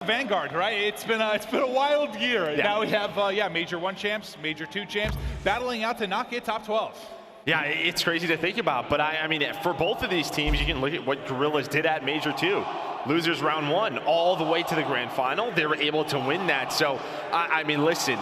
Vanguard, right? It's been a wild year. Yeah. Now we have Major 1 champs, Major 2 champs, battling out to not get top 12. Yeah, it's crazy to think about, but I mean, for both of these teams, you can look at what Guerrillas did at Major 2. Losers round 1, all the way to the grand final. They were able to win that. So, I mean, listen,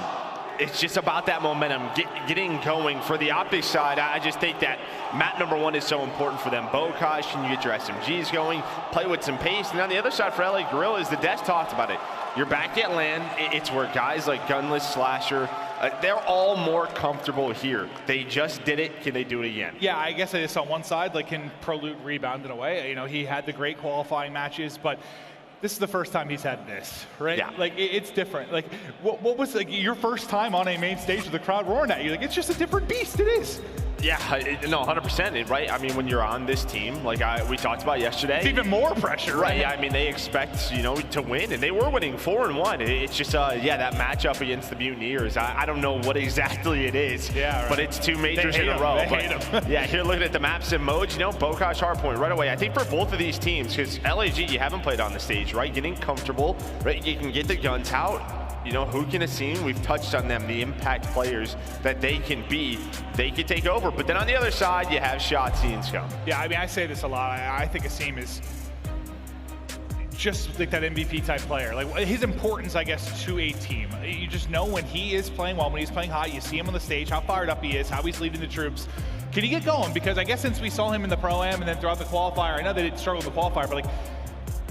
it's just about that momentum getting going. For the OpTic side, I just think that map number 1 is so important for them. Bokash, can you get your SMGs going, play with some pace. And on the other side for LA Guerrillas, the Des talked about it. You're back at LAN. It's where guys like Gunless, Slasher, they're all more comfortable here. They just did it. Can they do it again? Yeah, I guess it is on one side. Like, can Prolute rebound in a way? You know, he had the great qualifying matches, but this is the first time he's had this, right? Yeah. Like, it's different. Like, what was like your first time on a main stage with the crowd roaring at you? Like, it's just a different beast. It is. Yeah, no, 100%, right? I mean, when you're on this team, like we talked about yesterday. It's even more pressure, right? Yeah, I mean, they expect, you know, to win, and they were winning 4-1. It's just, yeah, that matchup against the Mutineers. I don't know what exactly it is, yeah, right. But it's 2 majors in a row. They hate them. Yeah, here looking at the maps and modes, you know, Bokash hardpoint right away. I think for both of these teams, because LAG, you haven't played on the stage, right? Getting comfortable, right? You can get the guns out. You know, Huke and Asim, we've touched on them, the impact players that they can be. They can take over. But then on the other side, you have Shotzzy and Scump. Yeah, I mean, I say this a lot. I think Asim is just like that MVP type player. Like, his importance, I guess, to a team. You just know when he is playing well, when he's playing hot, you see him on the stage, how fired up he is, how he's leading the troops. Can he get going? Because I guess since we saw him in the Pro-Am and then throughout the qualifier, I know they didn't struggle with the qualifier, but like,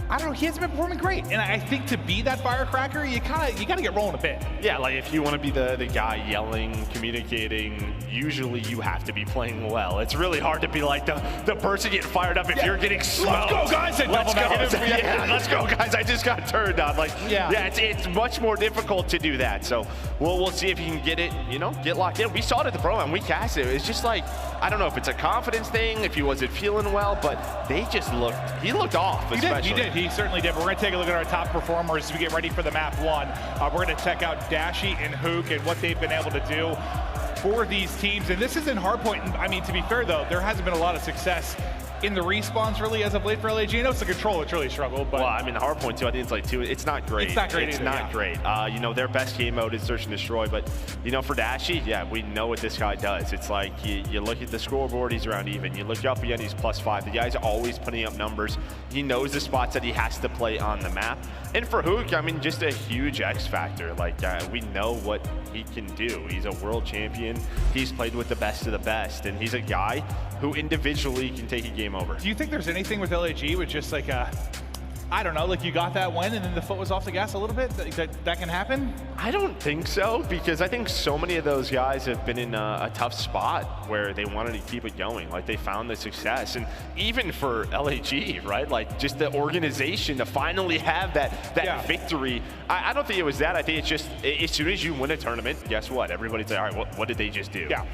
I don't know, he hasn't been performing great. And I think to be that firecracker, you gotta get rolling a bit. Yeah, like if you want to be the guy yelling, communicating, usually you have to be playing well. It's really hard to be like the person getting fired up if you're getting smoked. Let's go, guys! Let's go. Yeah, let's go, guys! I just got turned on. Like, yeah, it's much more difficult to do that. So we'll see if you can get it, you know, get locked in. We saw it at the Pro-Am. We cast it. It's just like, I don't know if it's a confidence thing, if he wasn't feeling well, but they just he looked off, especially. He did. He certainly did. We're going to take a look at our top performers as we get ready for the map 1. We're going to check out Dashy and Huke and what they've been able to do for these teams. And this isn't hardpoint. I mean, to be fair, though, there hasn't been a lot of success in the respawns really as of late for LAG. I know it's the control, it's really struggled. But well, I mean, the hardpoint too, I think it's like 2. It's not great. It's not great. It's not great. You know, their best game mode is search and destroy. But, you know, for Dashy, yeah, we know what this guy does. It's like you look at the scoreboard, he's around even. You look up again, he's +5. The guy's always putting up numbers. He knows the spots that he has to play on the map. And for Huke, I mean, just a huge X factor. Like, we know what he can do. He's a world champion. He's played with the best of the best. And he's a guy who individually can take a game over. Do you think there's anything with LAG with just like I don't know, like you got that win and then the foot was off the gas a little bit? That can happen? I don't think so, because I think so many of those guys have been in a tough spot where they wanted to keep it going. Like, they found the success. And even for LAG, right? Like, just the organization to finally have that victory. I don't think it was that. I think it's just, as soon as you win a tournament, guess what? Everybody's like, all right, what did they just do? Yeah.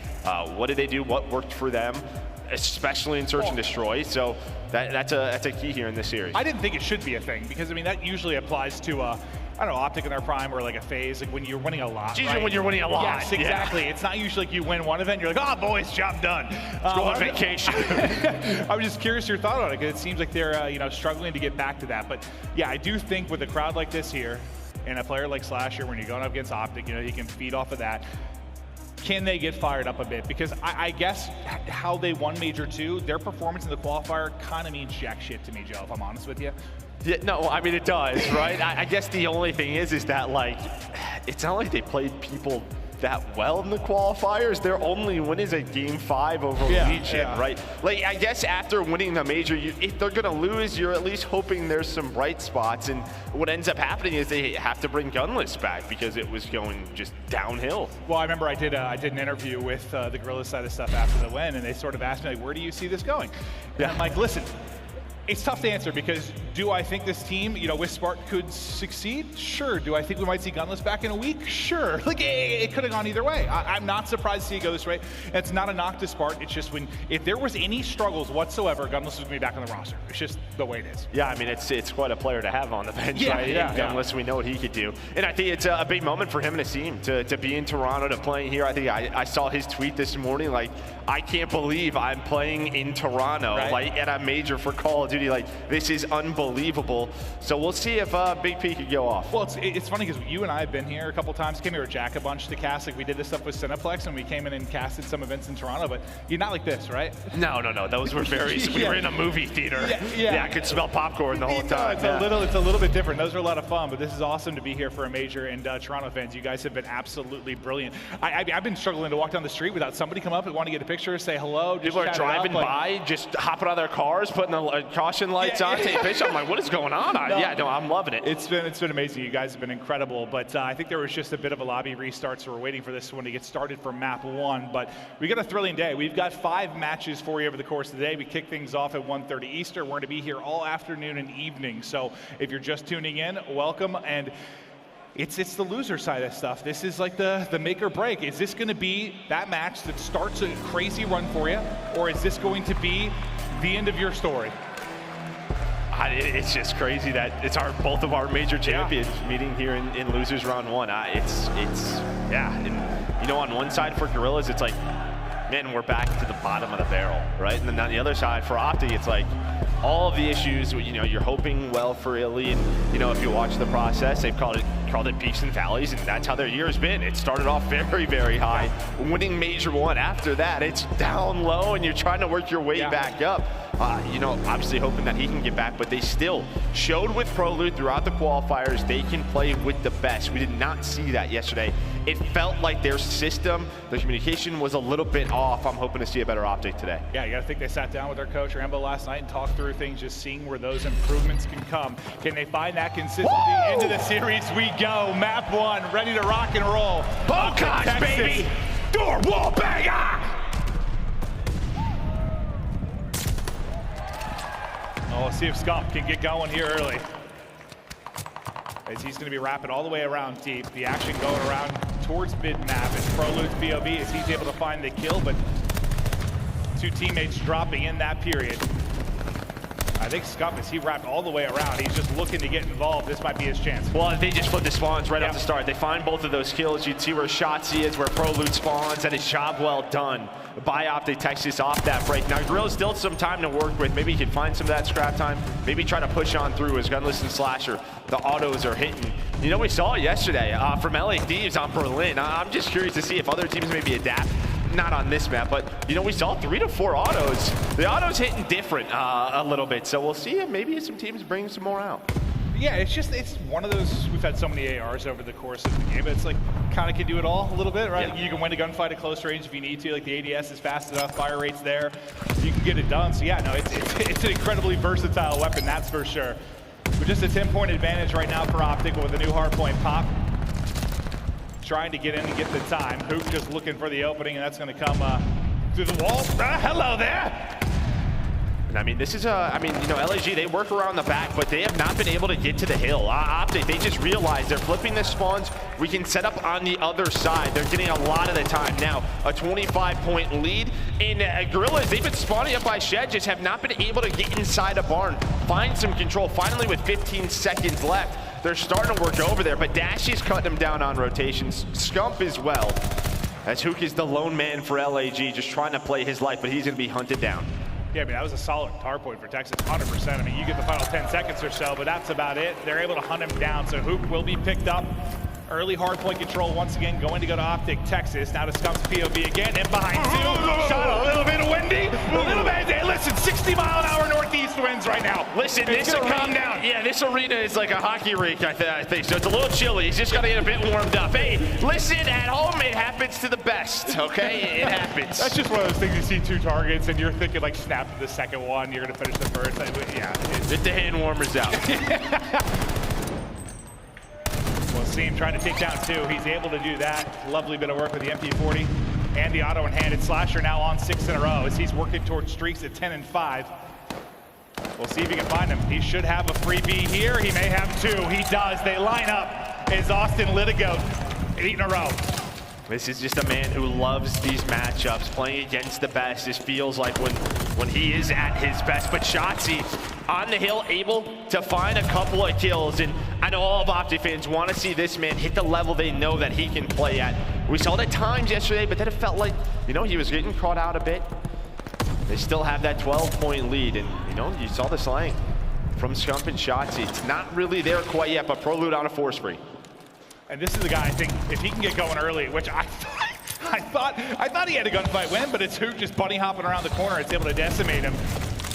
What did they do? What worked for them? Especially in search and destroy. So that's a key here in this series. I didn't think it should be a thing, because I mean that usually applies to I don't know, OpTic in their prime or like a FaZe, like when you're winning a lot. It's usually when you're winning a lot. Yes, exactly. It's not usually like you win one event, you're like, oh boys, job done. Let's go on vacation. I'm just curious your thought on it, because it seems like they're you know, struggling to get back to that. But yeah, I do think with a crowd like this here, and a player like Slasher, when you're going up against OpTic, you know, you can feed off of that. Can they get fired up a bit? Because I guess how they won Major 2, their performance in the qualifier kind of means jack shit to me, Joe, if I'm honest with you. Yeah, no, I mean, it does, right? I guess the only thing is that, like, it's not like they played people that well in the qualifiers. Their only win is a Game 5 over Legion, right? Like, I guess after winning the major, if they're gonna lose, you're at least hoping there's some bright spots. And what ends up happening is they have to bring Gunless back because it was going just downhill. Well, I remember I did an interview with the Guerrillas side of stuff after the win, and they sort of asked me, like, where do you see this going? And I'm like, listen, it's tough to answer, because do I think this team, you know, with Spark could succeed? Sure. Do I think we might see Gunless back in a week? Sure. Like, it could have gone either way. I'm not surprised to see it go this way. It's not a knock to Spark. It's just if there was any struggles whatsoever, Gunless was going to be back on the roster. It's just the way it is. Yeah, I mean, it's quite a player to have on the bench, right? Yeah, Gunless, we know what he could do. And I think it's a big moment for him and Asim to be in Toronto, to playing here. I think I saw his tweet this morning, like, I can't believe I'm playing in Toronto, like, at a major for Call of Duty. Like, this is unbelievable. So we'll see if Big P could go off. Well, it's funny because you and I have been here a couple times. Came here with Jack a bunch to cast. Like, we did this stuff with Cineplex, and we came in and casted some events in Toronto. But you're not like this, right? No. Those were very. We were in a movie theater. Yeah, I could smell popcorn the whole time. It's a little bit different. Those are a lot of fun, but this is awesome to be here for a major. And Toronto fans, you guys have been absolutely brilliant. I've been struggling to walk down the street without somebody come up and want to get a picture, say hello. People are driving by, just hopping out of their cars, putting the caution lights on, take a picture. I'm like, what is going on? I'm loving it. It's been amazing. You guys have been incredible. But I think there was just a bit of a lobby restart, so we're waiting for this one to get started for map 1. But we got a thrilling day. We've got 5 matches for you over the course of the day. We kick things off at 1:30 Eastern. We're going to be here all afternoon and evening. So if you're just tuning in, welcome. And it's the loser side of stuff. This is like the make or break. Is this going to be that match that starts a crazy run for you, or is this going to be the end of your story? It's just crazy that it's both of our major champions meeting here in losers round 1. And, on one side for Guerrillas, it's like, man, we're back to the bottom of the barrel, right? And then on the other side for OpTic, it's like all of the issues. You're hoping well for Illy, and if you watch the process, they've called it peaks and valleys, and that's how their year has been. It started off very, very high, winning major 1. After that, it's down low, and you're trying to work your way back up. Obviously hoping that he can get back, but they still showed with Prolute throughout the qualifiers they can play with the best. We did not see that yesterday. It felt like their system, their communication was a little bit off. I'm hoping to see a better OpTic today. Yeah, you gotta think they sat down with their coach Rambo last night and talked through things, just seeing where those improvements can come. Can they find that consistency? Woo! Into the series we go. Map 1, ready to rock and roll. Bocosh, baby! Door wall banger! Oh, let's see if Scump can get going here early. As he's going to be wrapping all the way around deep. The action going around towards mid-map. It's Prolute's POV as he's able to find the kill, but 2 teammates dropping in that period. I think Scump, as he wrapped all the way around, he's just looking to get involved. This might be his chance. Well, they just put the spawns right off the start. They find both of those kills. You'd see where Shotzzy is, where Prolute spawns, and his job well done by OpTic Texas off that break. Now, Guerrillas still some time to work with. Maybe he can find some of that scrap time. Maybe try to push on through his gunless and slasher. The autos are hitting. We saw it yesterday from LA Thieves on Berlin. I'm just curious to see if other teams maybe adapt. Not on this map, but we saw 3 to 4 autos. The autos hitting different a little bit, so we'll see if maybe some teams bring some more out. Yeah, it's one of those, we've had so many ARs over the course of the game, but it's like, kind of can do it all a little bit, right? Yeah. You can win a gunfight at close range if you need to, like the ADS is fast enough, fire rate's there, you can get it done. So yeah, no, it's an incredibly versatile weapon, that's for sure. But just a 10-point advantage right now for OpTic with a new hardpoint pop. Trying to get in and get the time. Huke just looking for the opening, and that's going to come through the wall. Hello there! And I mean, this is LAG, they work around the back, but they have not been able to get to the hill. OpTic, they just realized they're flipping the spawns. We can set up on the other side. They're getting a lot of the time. Now, a 25-point lead. In Guerrillas, they've been spawning up by Shed, just have not been able to get inside a barn, find some control. Finally, with 15 seconds left, they're starting to work over there, but Dashy's cutting them down on rotations. Scump as well, as Huke is the lone man for LAG, just trying to play his life, but he's going to be hunted down. Yeah, I mean, that was a solid hardpoint for Texas, 100%. I mean, you get the final 10 seconds or so, but that's about it. They're able to hunt him down, so Huke will be picked up. Early hardpoint control once again, going to go to OpTic Texas. Now to Scump's POV again, in behind 2. Shot a little bit windy, a little bit. Hey, listen, 60-mile-an-hour northeast winds right now. Listen, this arena, calm down. Yeah, this arena is like a hockey rink, I think. So it's a little chilly. He's just got to get a bit warmed up. Hey, listen, at home, it happens to the best, okay? It happens. That's just one of those things you see 2 targets, and you're thinking, like, snap to the second one. You're going to finish the first. Yeah. Get the hand warmers out. Well, Simp trying to take down 2. He's able to do that. Lovely bit of work with the MP40 and the auto and handed slasher now on 6 in a row as he's working towards streaks at 10 and 5. We'll see if he can find him. He should have a free B here. He may have 2. He does. They line up as Austin Litigo 8 in a row. This is just a man who loves these matchups, playing against the best. This feels like when he is at his best. But Shotzzy on the hill, able to find a couple of kills. And I know all of OpTic fans want to see this man hit the level they know that he can play at. We saw it at times yesterday, but then it felt like, he was getting caught out a bit. They still have that 12-point lead, and you know, you saw the slang from Scump and Shotzzy. It's not really there quite yet, but Prolute on a force spree. And this is the guy, I think, if he can get going early, which I thought he had a gunfight win, but it's Huke just bunny hopping around the corner. It's able to decimate him.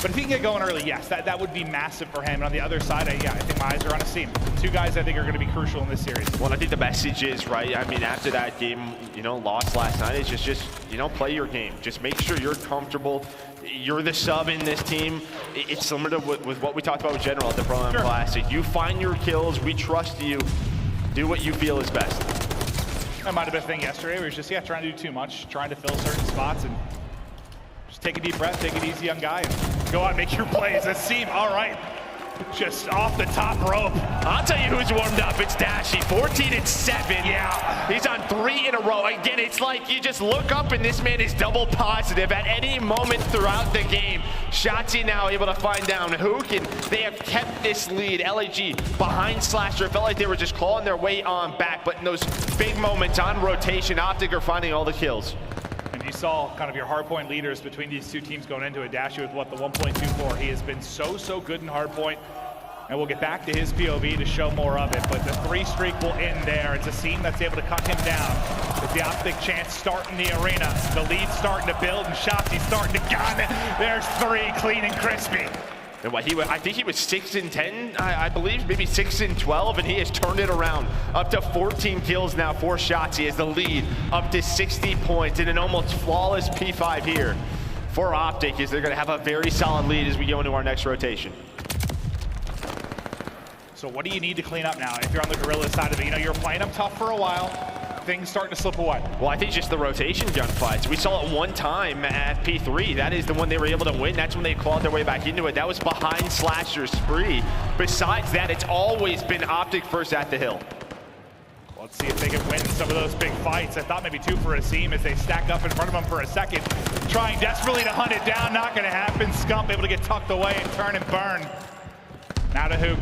But if he can get going early, yes, that would be massive for him. And on the other side, I think my eyes are on Asim. Two guys I think are going to be crucial in this series. Well, I think the message is, right, I mean, after that game, you know, lost last night, it's just you know, play your game. Just make sure you're comfortable. You're the sub in this team. It's similar to with what we talked about with General at the Pro Am Classic. You find your kills. We trust you. Do what you feel is best. That might have been a thing yesterday. We were just, trying to do too much, trying to fill certain spots, and just take a deep breath, take it easy, young guy, and go out and make your plays. Asim, all right. Just off the top rope. I'll tell you who's warmed up. It's Dashy, 14-7. Yeah. He's on 3 in a row. Again, it's like you just look up and this man is double positive at any moment throughout the game. Shotzzy now able to find down Huke, and they have kept this lead. LAG behind Slasher. It felt like they were just clawing their way on back, but in those big moments on rotation, OpTic are finding all the kills. And you saw kind of your hardpoint leaders between these two teams going into it. Dashy with what, the 1.24. He has been so good in hardpoint. And we'll get back to his POV to show more of it. But the 3 streak will end there. It's Asim that's able to cut him down. With the OpTic chance starting the arena. The lead starting to build, and Shotzzy starting to gun. There's 3 clean and crispy. And what I think he was 6-10, I believe, maybe 6-12, and he has turned it around. Up to 14 kills now for Shotzzy as the lead up to 60 points in an almost flawless P5 here for OpTic, as they're going to have a very solid lead as we go into our next rotation. So what do you need to clean up now if you're on the Guerrilla side of it? You know, you're playing them tough for a while. Things starting to slip away. Well, I think just the rotation gunfights. We saw it one time at P3. That is the one they were able to win. That's when they clawed their way back into it. That was behind Slasher's spree. Besides that, it's always been OpTic first at the hill. Let's see if they can win some of those big fights. I thought maybe 2 for Asim as they stack up in front of him for a second. Trying desperately to hunt it down. Not going to happen. Scump able to get tucked away and turn and burn. Now to Huke.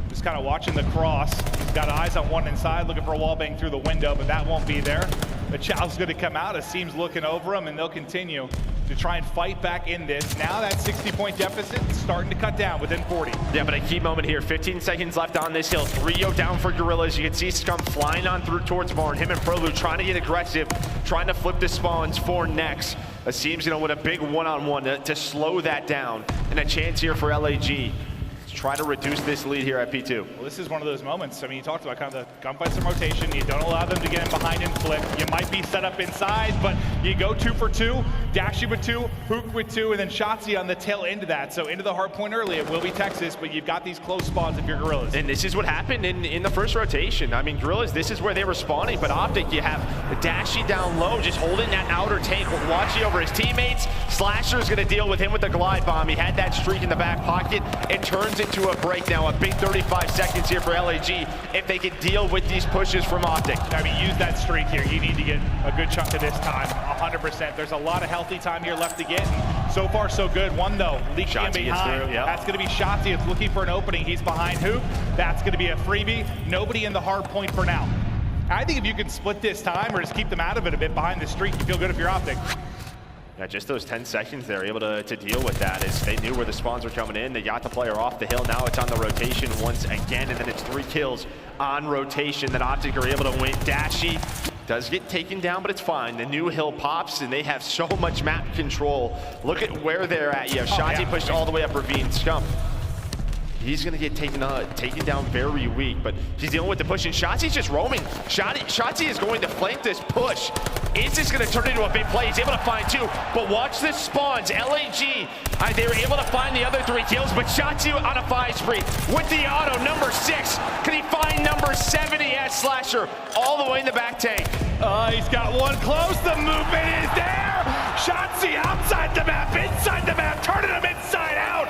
Just kind of watching the cross. He's got eyes on one inside, looking for a wall bang through the window, but that won't be there. The chow's going to come out. Asim's looking over him, and they'll continue to try and fight back in this. Now that 60-point deficit is starting to cut down within 40. Yeah, but a key moment here. 15 seconds left on this hill. 3-0 down for Guerrillas. You can see Scump flying on through towards Barn. Him and Prolute trying to get aggressive, trying to flip the spawns for next. Asim's going to win a big one-on-one to slow that down. And a chance here for LAG. Try to reduce this lead here at P2. Well, this is one of those moments. I mean, you talked about kind of the gunfights and rotation. You don't allow them to get in behind and flip. You might be set up inside, but you go 2 for 2. Dashy with 2, Huke with 2, and then Shotzzy on the tail end of that. So into the hard point early, it will be Texas, but you've got these close spawns if you're Guerrillas. And this is what happened in the first rotation. I mean, Guerrillas, this is where they were spawning, but OpTic, you have Dashy down low, just holding that outer tank, watching over his teammates. Slasher's gonna deal with him with the glide bomb. He had that streak in the back pocket. It turns into a break now. A big 35 seconds here for LAG if they can deal with these pushes from OpTic. I mean, use that streak here. You need to get a good chunk of this time, 100%. There's a lot of healthy time here left to get. And so far, so good. One, though, leaking in behind. Through, yep. That's going to be Shotzzy. It's looking for an opening. He's behind Huke. That's going to be a freebie. Nobody in the hard point for now. I think if you can split this time or just keep them out of it a bit behind the streak, you feel good if you're OpTic. Yeah, just those 10 seconds they're able to deal with that as they knew where the spawns were coming in. They got the player off the hill. Now it's on the rotation once again, and then it's 3 kills on rotation that OpTic are able to win. Dashy does get taken down, but it's fine. The new hill pops, and they have so much map control. Look at where they're at. You have Shotzzy pushed all the way up Ravine. Scump. He's going to get taken down very weak, but he's dealing with the push, and Shotzzy's just roaming. Shotzzy is going to flank this push. Is this going to turn into a big play? He's able to find 2, but watch this spawns. LAG, they were able to find the other 3 kills, but Shotzzy on a 5 spree with the auto, number 6. Can he find number 7? He has Slasher all the way in the back tank. He's got one close. The movement is there. Shotzzy outside the map, inside the map, turning him inside out.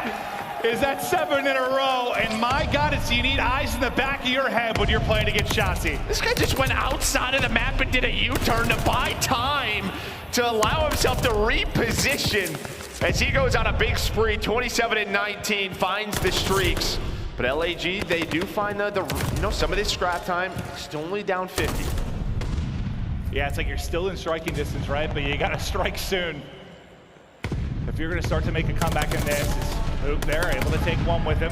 Is that 7 in a row? And my God, you need eyes in the back of your head when you're playing against Shotzzy. This guy just went outside of the map and did a U-turn to buy time to allow himself to reposition as he goes on a big spree. 27-19, finds the streaks. But LAG, they do find some of this scrap time. It's only down 50. Yeah, it's like you're still in striking distance, right? But you got to strike soon. It if you're going to start to make a comeback in this, is Huke there, able to take one with him.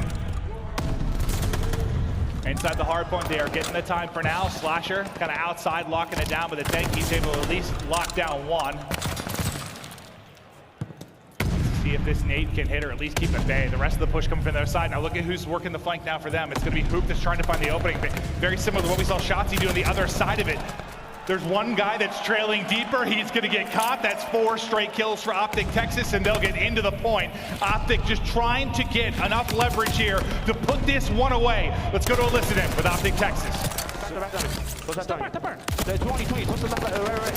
Inside the hard point, they are getting the time for now. Slasher kind of outside, locking it down with the tank. He's able to at least lock down one. See if this nade can hit or at least keep at bay. The rest of the push coming from their side. Now look at who's working the flank now for them. It's going to be Huke that's trying to find the opening. Very similar to what we saw Shotzzy do on the other side of it. There's one guy that's trailing deeper. He's going to get caught. That's 4 straight kills for OpTic Texas, and they'll get into the point. OpTic just trying to get enough leverage here to put this one away. Let's go to a listen in with OpTic Texas. Stop back. 20. Push the back. Right.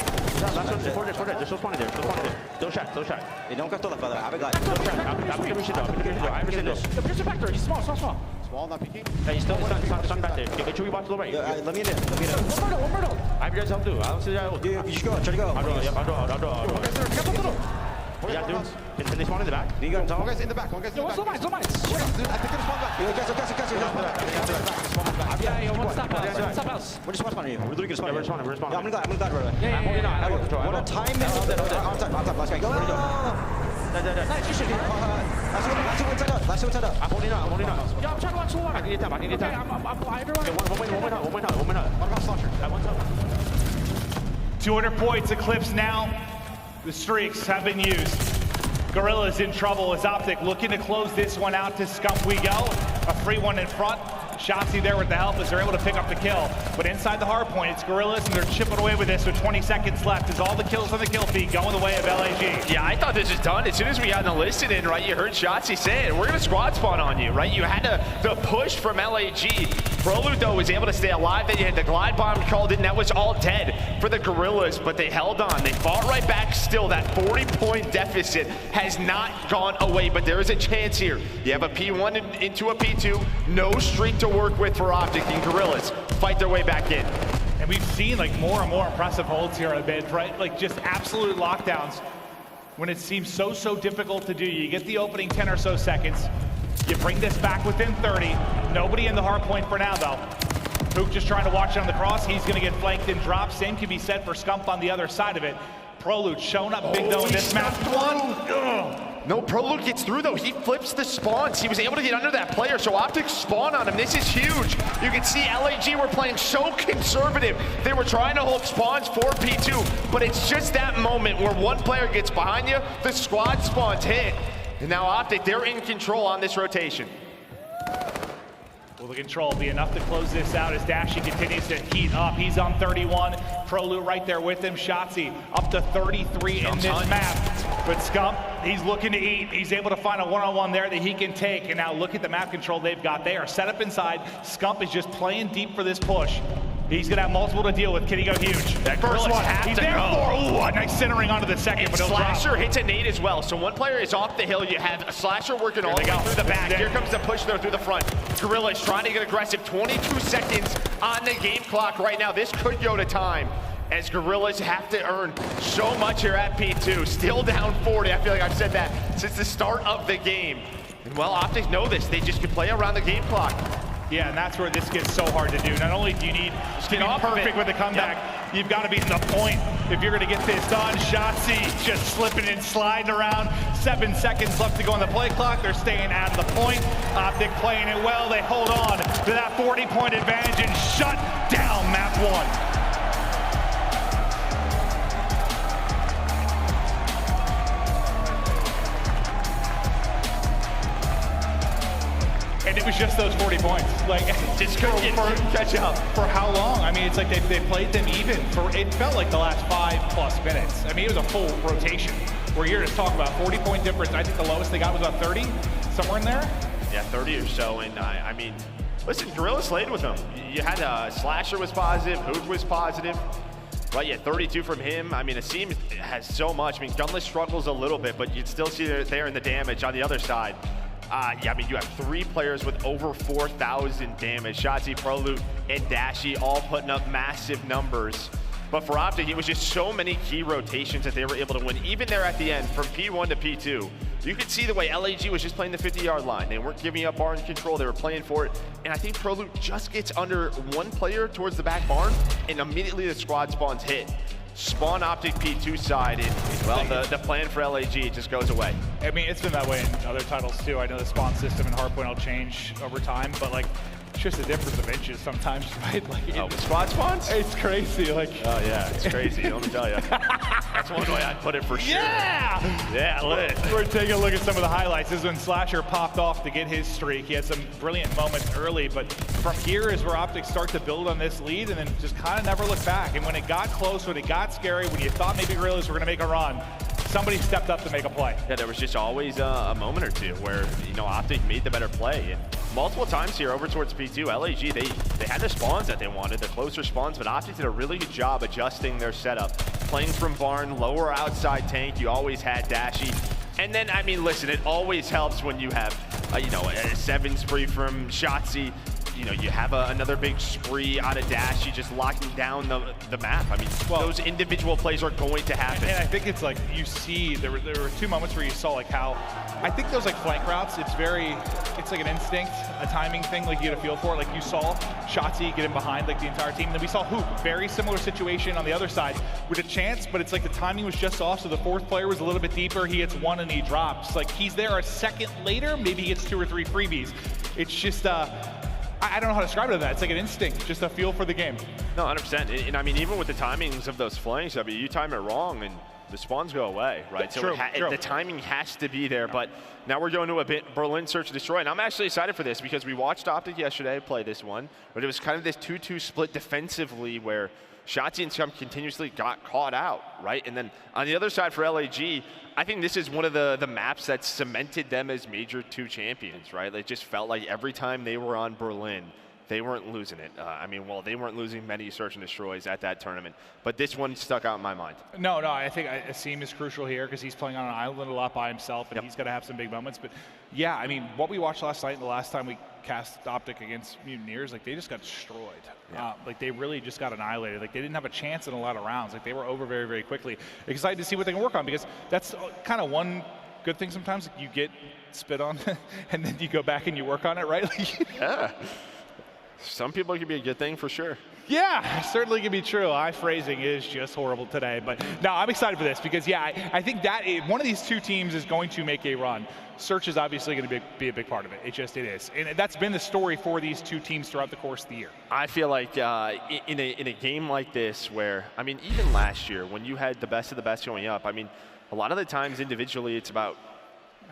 Just spawn there. Don't shot. They don't got to the brother. Have a guy. Push the back there. He's small. Small, not peeking. Hey, he's still stunned back there. Make sure we watch the right. Let me in. One more. I'm just help too. I don't see that. You just go. Try to go. I'll draw. Yeah, dude. Can they spawn in the back? You got one guy's in the back. One guy's in the back. Slow mines. I think they're spawn back. Yeah, stop us. We're just spawning you. We're literally gonna spawn you. We're spawning. Yeah, I'm gonna glide right away. Yeah, I'm holding on. I got control. What time is it? On top. Last guy. Go. Last inside up. I'm holding on. Yeah, I'm trying to watch the water. I need to tap. I'm Hydra. One minute. What about Slasher? 200 points eclipsed now. The streaks have been used. Guerrillas in trouble as OpTic looking to close this one out. To Scump we go. A free one in front. Shotzzy there with the help as they're able to pick up the kill. But inside the hard point, it's Guerrillas, and they're chipping away with this with 20 seconds left as all the kills on the kill feed going the way of LAG. Yeah, I thought this was done. As soon as we had the listen in, right, you heard Shotzzy say it. We're going to squad spawn on you, right? You had the push from LAG. Prolute, though, was able to stay alive. Then you had the glide bomb called in. That was all dead for the Guerrillas, but they held on. They fought right back still. That 40-point deficit has not gone away, but there is a chance here. You have a P1 into a P2. No streak to work with for OpTic, and Guerrillas fight their way back in. And we've seen like more and more impressive holds here a bit, right? Like just absolute lockdowns when it seems so difficult to do. You get the opening 10 or so seconds. You bring this back within 30. Nobody in the hard point for now, though. Huke just trying to watch it on the cross. He's going to get flanked and dropped. Same can be said for Scump on the other side of it. Prolute showing up big, though, in this map. No, Prolute gets through, though. He flips the spawns. He was able to get under that player, so OpTic spawn on him. This is huge. You can see LAG were playing so conservative. They were trying to hold spawns for P2, but it's just that moment where one player gets behind you, the squad spawns hit. And now OpTic, they're in control on this rotation. Will the control be enough to close this out as Dashy continues to heat up? He's on 31. Prolute right there with him. Shotzzy up to 33 in this map. But Scump, he's looking to eat. He's able to find a one-on-one there that he can take. And now look at the map control they've got. They are set up inside. Scump is just playing deep for this push. He's going to have multiple to deal with. Can he go huge? That first one he's there for. Ooh, a nice centering onto the second, and but Slasher hits a nade as well. So one player is off the hill. You have a Slasher working all the way through the back. Here comes the push though through the front. Guerrillas trying to get aggressive. 22 seconds on the game clock right now. This could go to time as Guerrillas have to earn so much here at P2. Still down 40. I feel like I've said that since the start of the game. And well, OpTic know this. They just can play around the game clock. Yeah, and that's where this gets so hard to do. Not only do you need to be perfect with the comeback, you've got to be in the point if you're going to get this done. Shotzzy just slipping and sliding around. 7 seconds left to go on the play clock. They're staying out of the point. OpTic playing it well. They hold on to that 40-point advantage and shut down map 1. And it was just those 40 points. Like, just couldn't catch up. For how long? I mean, it's like they played them even for, it felt like the last 5+ minutes. I mean, it was a full rotation. We're here to talk about 40-point difference. I think the lowest they got was about 30, somewhere in there. Yeah, 30 or so. And I mean, listen, Guerrillas slayed with them. You had Slasher was positive, Huke was positive. Right, yeah, 32 from him. I mean, Asim has so much. I mean, Gunless struggles a little bit, but you'd still see there in the damage on the other side. Yeah, I mean, you have 3 players with over 4,000 damage. Shotzzy, Prolute, and Dashy all putting up massive numbers. But for OpTic, it was just so many key rotations that they were able to win. Even there at the end, from P1 to P2, you could see the way LAG was just playing the 50-yard line. They weren't giving up barn control, they were playing for it. And I think Prolute just gets under one player towards the back barn, and immediately the squad spawns hit. Spawn OpTic P2 side, and well, the plan for LAG just goes away. I mean, it's been that way in other titles too. I know the spawn system and hardpoint will change over time, but like, it's just a difference of inches sometimes, right? Like, squad spawns? It's crazy. Like, oh yeah, it's crazy. Let me tell you. That's one way I'd put it for sure. Yeah! Yeah, lit. We're taking a look at some of the highlights. This is when Slasher popped off to get his streak. He had some brilliant moments early, but from here is where OpTic start to build on this lead and then just kind of never look back. And when it got close, when it got scary, when you thought maybe Guerrillas were going to make a run, somebody stepped up to make a play. Yeah, there was just always a moment or two where, you know, OpTic made the better play. And multiple times here over towards P2, LAG, they had the spawns that they wanted, the closer spawns, but OpTic did a really good job adjusting their setup. Playing from barn, lower outside tank, you always had Dashy. And then, I mean, listen, it always helps when you have, you know, a 7 spree from Shotzzy. You know, you have another big spree out of Dashy, just locking down the map. I mean, those individual plays are going to happen. And I think it's like, you see, there were 2 moments where you saw like how, I think those like flank routes, it's like an instinct, a timing thing, like you get a feel for it. Like you saw Shotzzy get in behind like the entire team. And then we saw Huke, very similar situation on the other side with a chance, but it's like the timing was just off, so the 4th player was a little bit deeper. He hits 1 and he drops. Like he's there a second later, maybe he gets 2 or 3 freebies. It's just, I don't know how to describe it to that. It's like an instinct, just a feel for the game. No, 100%. And I mean, even with the timings of those flanks, I mean, you time it wrong and the spawns go away, right? So true. The timing has to be there. But now we're going to a bit Berlin Search and Destroy. And I'm actually excited for this because we watched OpTic yesterday play this one, but it was kind of this 2-2 split defensively where Shotzzy and Scump continuously got caught out, right? And then on the other side for LAG, I think this is one of the maps that cemented them as Major 2 champions, right? It just felt like every time they were on Berlin, they weren't losing it. I mean, well, they weren't losing many Search and Destroys at that tournament, but this one stuck out in my mind. No, I think aBeZy is crucial here because he's playing on an island a lot by himself, and he's going to have some big moments. But yeah, I mean, what we watched last night and the last time we cast OpTic against Mutineers, like they just got destroyed. Yeah. Like they really just got annihilated. Like they didn't have a chance in a lot of rounds. Like they were over very, very quickly. Excited to see what they can work on because that's kind of one good thing sometimes. Like you get spit on and then you go back and you work on it, right? Yeah. Some people it can be a good thing for sure. Yeah, certainly can be true. Eye phrasing is just horrible today. But no, I'm excited for this because, yeah, I think that one of these 2 teams is going to make a run. Search is obviously going to be a big part of it. It is. And that's been the story for these 2 teams throughout the course of the year. I feel like in a game like this where, I mean, even last year when you had the best of the best going up, I mean, a lot of the times individually it's about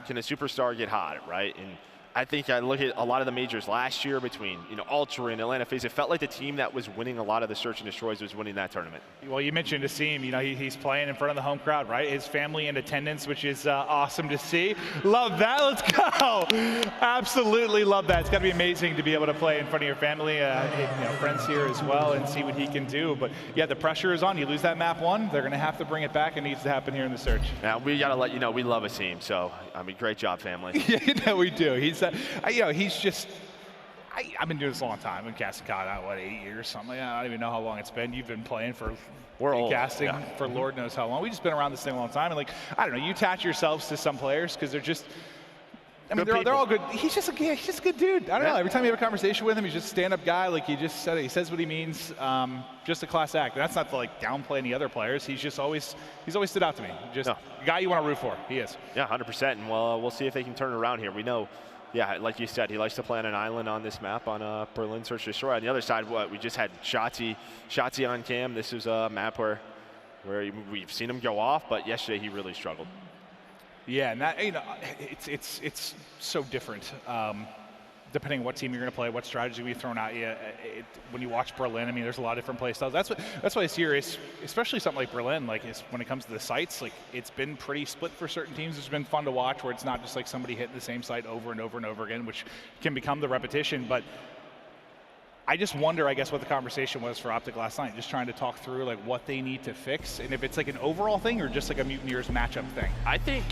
can a superstar get hot, right? And I think I look at a lot of the majors last year between, you know, Ultra and Atlanta FaZe. It felt like the team that was winning a lot of the Search and Destroys was winning that tournament. Well, you mentioned aBeZy, you know, he's playing in front of the home crowd, right? His family in attendance, which is awesome to see. Love that. Let's go. Absolutely love that. It's got to be amazing to be able to play in front of your family, you know, friends here as well, and see what he can do. But yeah, the pressure is on. You lose that map 1, they're going to have to bring it back. It needs to happen here in the Search. Now we got to let you know we love aBeZy. So I mean, great job, family. Yeah, you know we do. He's, you know, he's just. I've been doing this a long time. I've been casting COD, what, 8 years, something like that. I don't even know how long it's been. You've been playing for, casting for Lord knows how long. We've just been around this thing a long time. And like, I don't know, you attach yourselves to some players because they're just, I mean, they're all good. He's just a good dude. I don't know. Every time you have a conversation with him, he's just a stand-up guy. Like he just said it. He says what he means. Just a class act. And that's not to like downplay any other players. He's always stood out to me. Just a guy you want to root for. He is. Yeah, 100%. And we'll see if they can turn it around here. We know. Yeah, like you said, he likes to play on an island on this map on Berlin Search and Destroy. On the other side, we just had Shotzzy on cam. This is a map where we've seen him go off, but yesterday he really struggled. Yeah, and that, you know, it's so different. Depending on what team you're going to play, what strategy we've thrown at you. When you watch Berlin, I mean, there's a lot of different play styles. That's why it's serious, especially something like Berlin. Like, when it comes to the sites, like it's been pretty split for certain teams. It's been fun to watch, where it's not just like somebody hitting the same site over and over and over again, which can become the repetition. But I just wonder, I guess, what the conversation was for OpTic last night. Just trying to talk through like what they need to fix, and if it's like an overall thing or just like a Mutineers matchup thing. I think.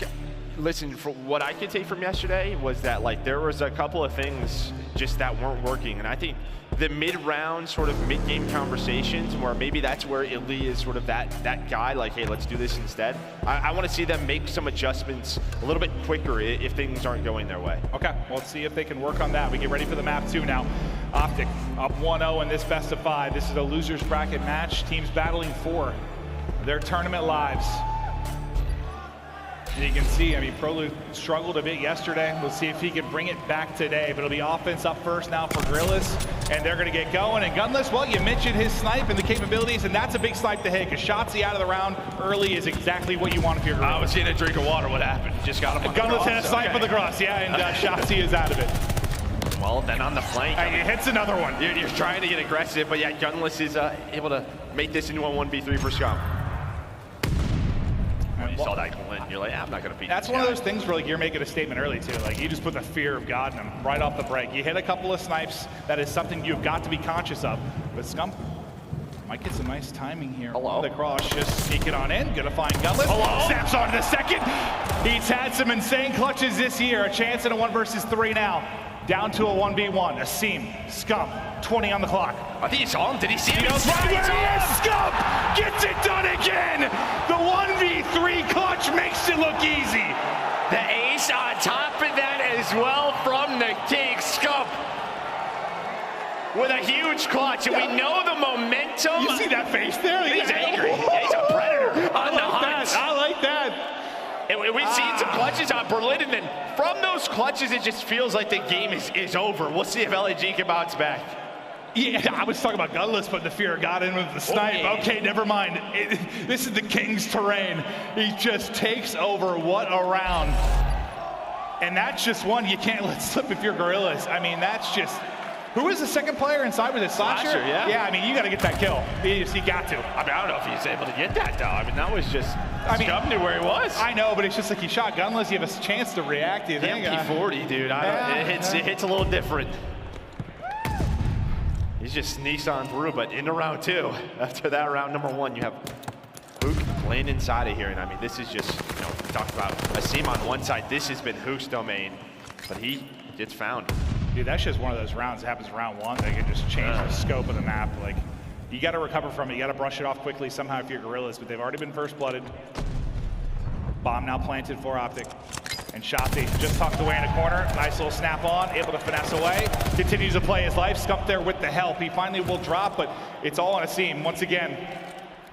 Listen, for what I could take from yesterday was that like there was a couple of things just that weren't working, and I think the mid-round, sort of mid-game conversations, where maybe that's where aBeZy is sort of that guy, like, hey, let's do this instead. I want to see them make some adjustments a little bit quicker if things aren't going their way. Okay, well, let's see if they can work on that. We get ready for the map 2 now. OpTic up 1-0 in this best of 5. This is a losers bracket match. Teams battling for their tournament lives. And you can see, I mean, Prolute struggled a bit yesterday. We'll see if he can bring it back today. But it'll be offense up first now for Guerrillas. And they're going to get going. And Gunless, well, you mentioned his snipe and the capabilities, and that's a big snipe to hit, because Shotzzy out of the round early is exactly what you want if you're Guerrillas. I was getting a drink of water. What happened? Just got him on Gunless the had a snipe on the cross, yeah, and Shotzzy is out of it. Well, then on the flank, He hits another one. You're trying to get aggressive, but yeah, Gunless is able to make this into a 1v3 for Scump. When you saw that win, you're like, I'm not going to beat That's one of those things where, like, you're making a statement early, too. Like, you just put the fear of God in him right off the break. You hit a couple of snipes. That is something you've got to be conscious of. But Scump might get some nice timing here. Hello. The cross, just sneaking on in. Gonna find Gunless. Hello. Snaps on to the second. He's had some insane clutches this year. A chance in a 1 versus 3 now. Down to a 1v1. Asim, Scump, 20 on the clock. I think he saw him. Did he see him? He goes right where he is. Scump gets it done again. The 1v3 clutch makes it look easy. The ace on top of that as well from the king. Scump with a huge clutch, and we know the momentum. You see that face there? He's angry. Yeah, he's a predator on the hunt. I like that. And we've seen some clutches on Berlin, and then from those clutches, it just feels like the game is over. We'll see if LAG can bounce back. Yeah, I was talking about Gunless putting the fear of God in with the snipe. Okay, never mind. This is the king's terrain. He just takes over what a round. And that's just one you can't let slip if you're Guerrillas. I mean, that's just... Who is the second player inside with his Slasher? Yeah. Yeah, I mean, you got to get that kill. You got to. I mean, I don't know if he's able to get that, though. I mean, that was just... Scump knew where he was. I know, but it's just like he shot Gunless. You have a chance to react. You think? MP40, dude. It hits a little different. He just sneaks on through, but into round 2, after that round number 1, you have Huke laying inside of here. And I mean, this is just, you know, we talked about Asim on one side. This has been Huke's domain, but he gets found. Dude, that's just one of those rounds that happens in round 1. They can just change the scope of the map. Like, you got to recover from it. You got to brush it off quickly somehow if you're Guerrillas, but they've already been first blooded. Bomb now planted for OpTic. And Shotzzy just tucked away in a corner. Nice little snap on, able to finesse away. Continues to play his life. Scump there with the help. He finally will drop, but it's all on Asim. Once again,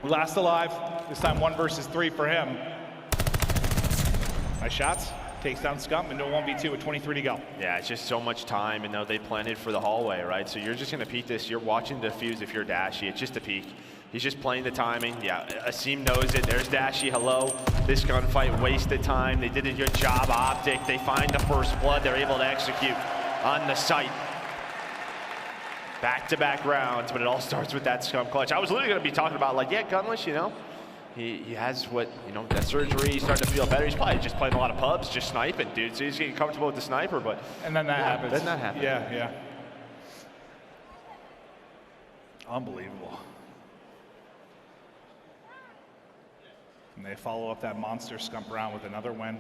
last alive. This time 1 versus 3 for him. Nice shots. Takes down Scump into a 1v2 with 23 to go. Yeah, it's just so much time, and though they planted for the hallway, right? So you're just going to peek this. You're watching the defuse if you're Dashy. It's just a peek. He's just playing the timing. Yeah, Asim knows it. There's Dashy. Hello. This gunfight wasted time. They did a good job. OpTic. They find the first blood. They're able to execute on the site. Back-to-back rounds, but it all starts with that Scump clutch. I was literally going to be talking about, like, yeah, Gunless, you know, he has what, you know, that surgery. He's starting to feel better. He's probably just playing a lot of pubs, just sniping, dude. So he's getting comfortable with the sniper, but... And then that happens. Then that happens. Yeah. Unbelievable. And they follow up that monster Scump round with another win.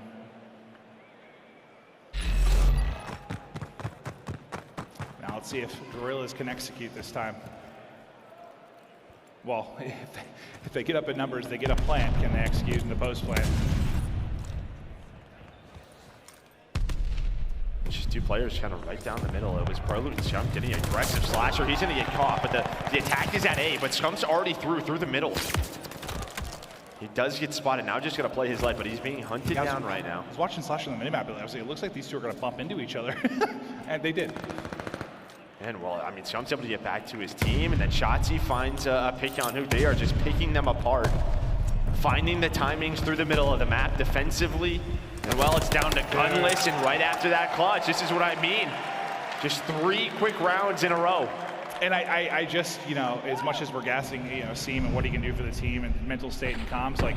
Now let's see if Guerrillas can execute this time. Well, if they get up in numbers, they get a plant. Can they execute in the post plant? Just 2 players kind of right down the middle. It was Prolute and Scump getting an aggressive slasher. He's going to get caught, but the attack is at A, but Scump's already through the middle. He does get spotted. Now just going to play his life, but he's being hunted down right now. I was watching Slasher on the minimap, and I was like, it looks like these two are going to bump into each other. And they did. And well, I mean, Scump's able to get back to his team, and then Shotzzy finds a pick on Huke. They are just picking them apart, finding the timings through the middle of the map defensively. And well, it's down to Gunless, and right after that clutch, this is what I mean. Just 3 quick rounds in a row. And I just, you know, as much as we're gassing, you know, Seam and what he can do for the team and mental state and comms, like,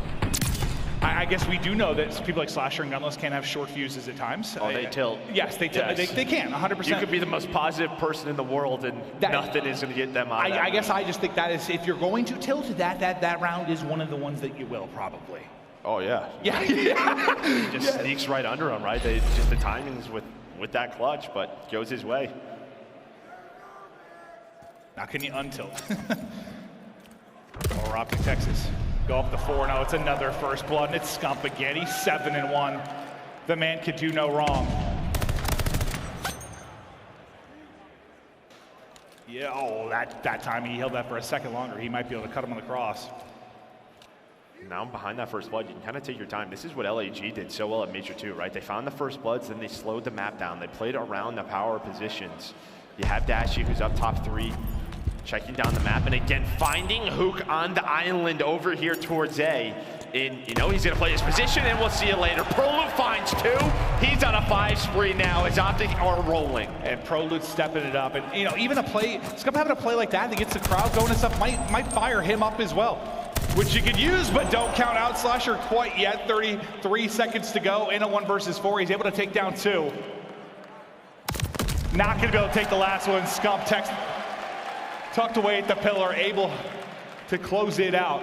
I guess we do know that people like Slasher and Gunless can have short fuses at times. Oh, they tilt. Yes, they tilt. Yes. They can, 100%. You could be the most positive person in the world, and nothing is going to get them out. I guess I just think that is, if you're going to tilt, that round is one of the ones that you will probably. Oh yeah. Yeah. He just sneaks right under him, right? They just the timings with that clutch, but goes his way. Now can you untilt? Or OpTic Texas. Go up to 4-0. It's another first blood, and it's Scump again. He's 7-1. The man could do no wrong. Yeah, oh, that time he held that for a second longer. He might be able to cut him on the cross. Now behind that first blood, you can kind of take your time. This is what LAG did so well at Major 2, right? They found the first bloods, then they slowed the map down. They played around the power positions. You have Dashy, who's up top 3, checking down the map, and again, finding Huke on the island over here towards A. And you know he's gonna play his position, and we'll see you later. Prolute finds 2. He's on a 5 spree now as OpTic are rolling. And Prolute stepping it up. And you know, even a play, Scump having a play like that gets the crowd going and stuff might fire him up as well. Which you could use, but don't count out Slasher quite yet. 33 seconds to go in a 1 versus 4. He's able to take down 2. Not gonna be able to take the last one. Scump tucked away at the pillar, able to close it out.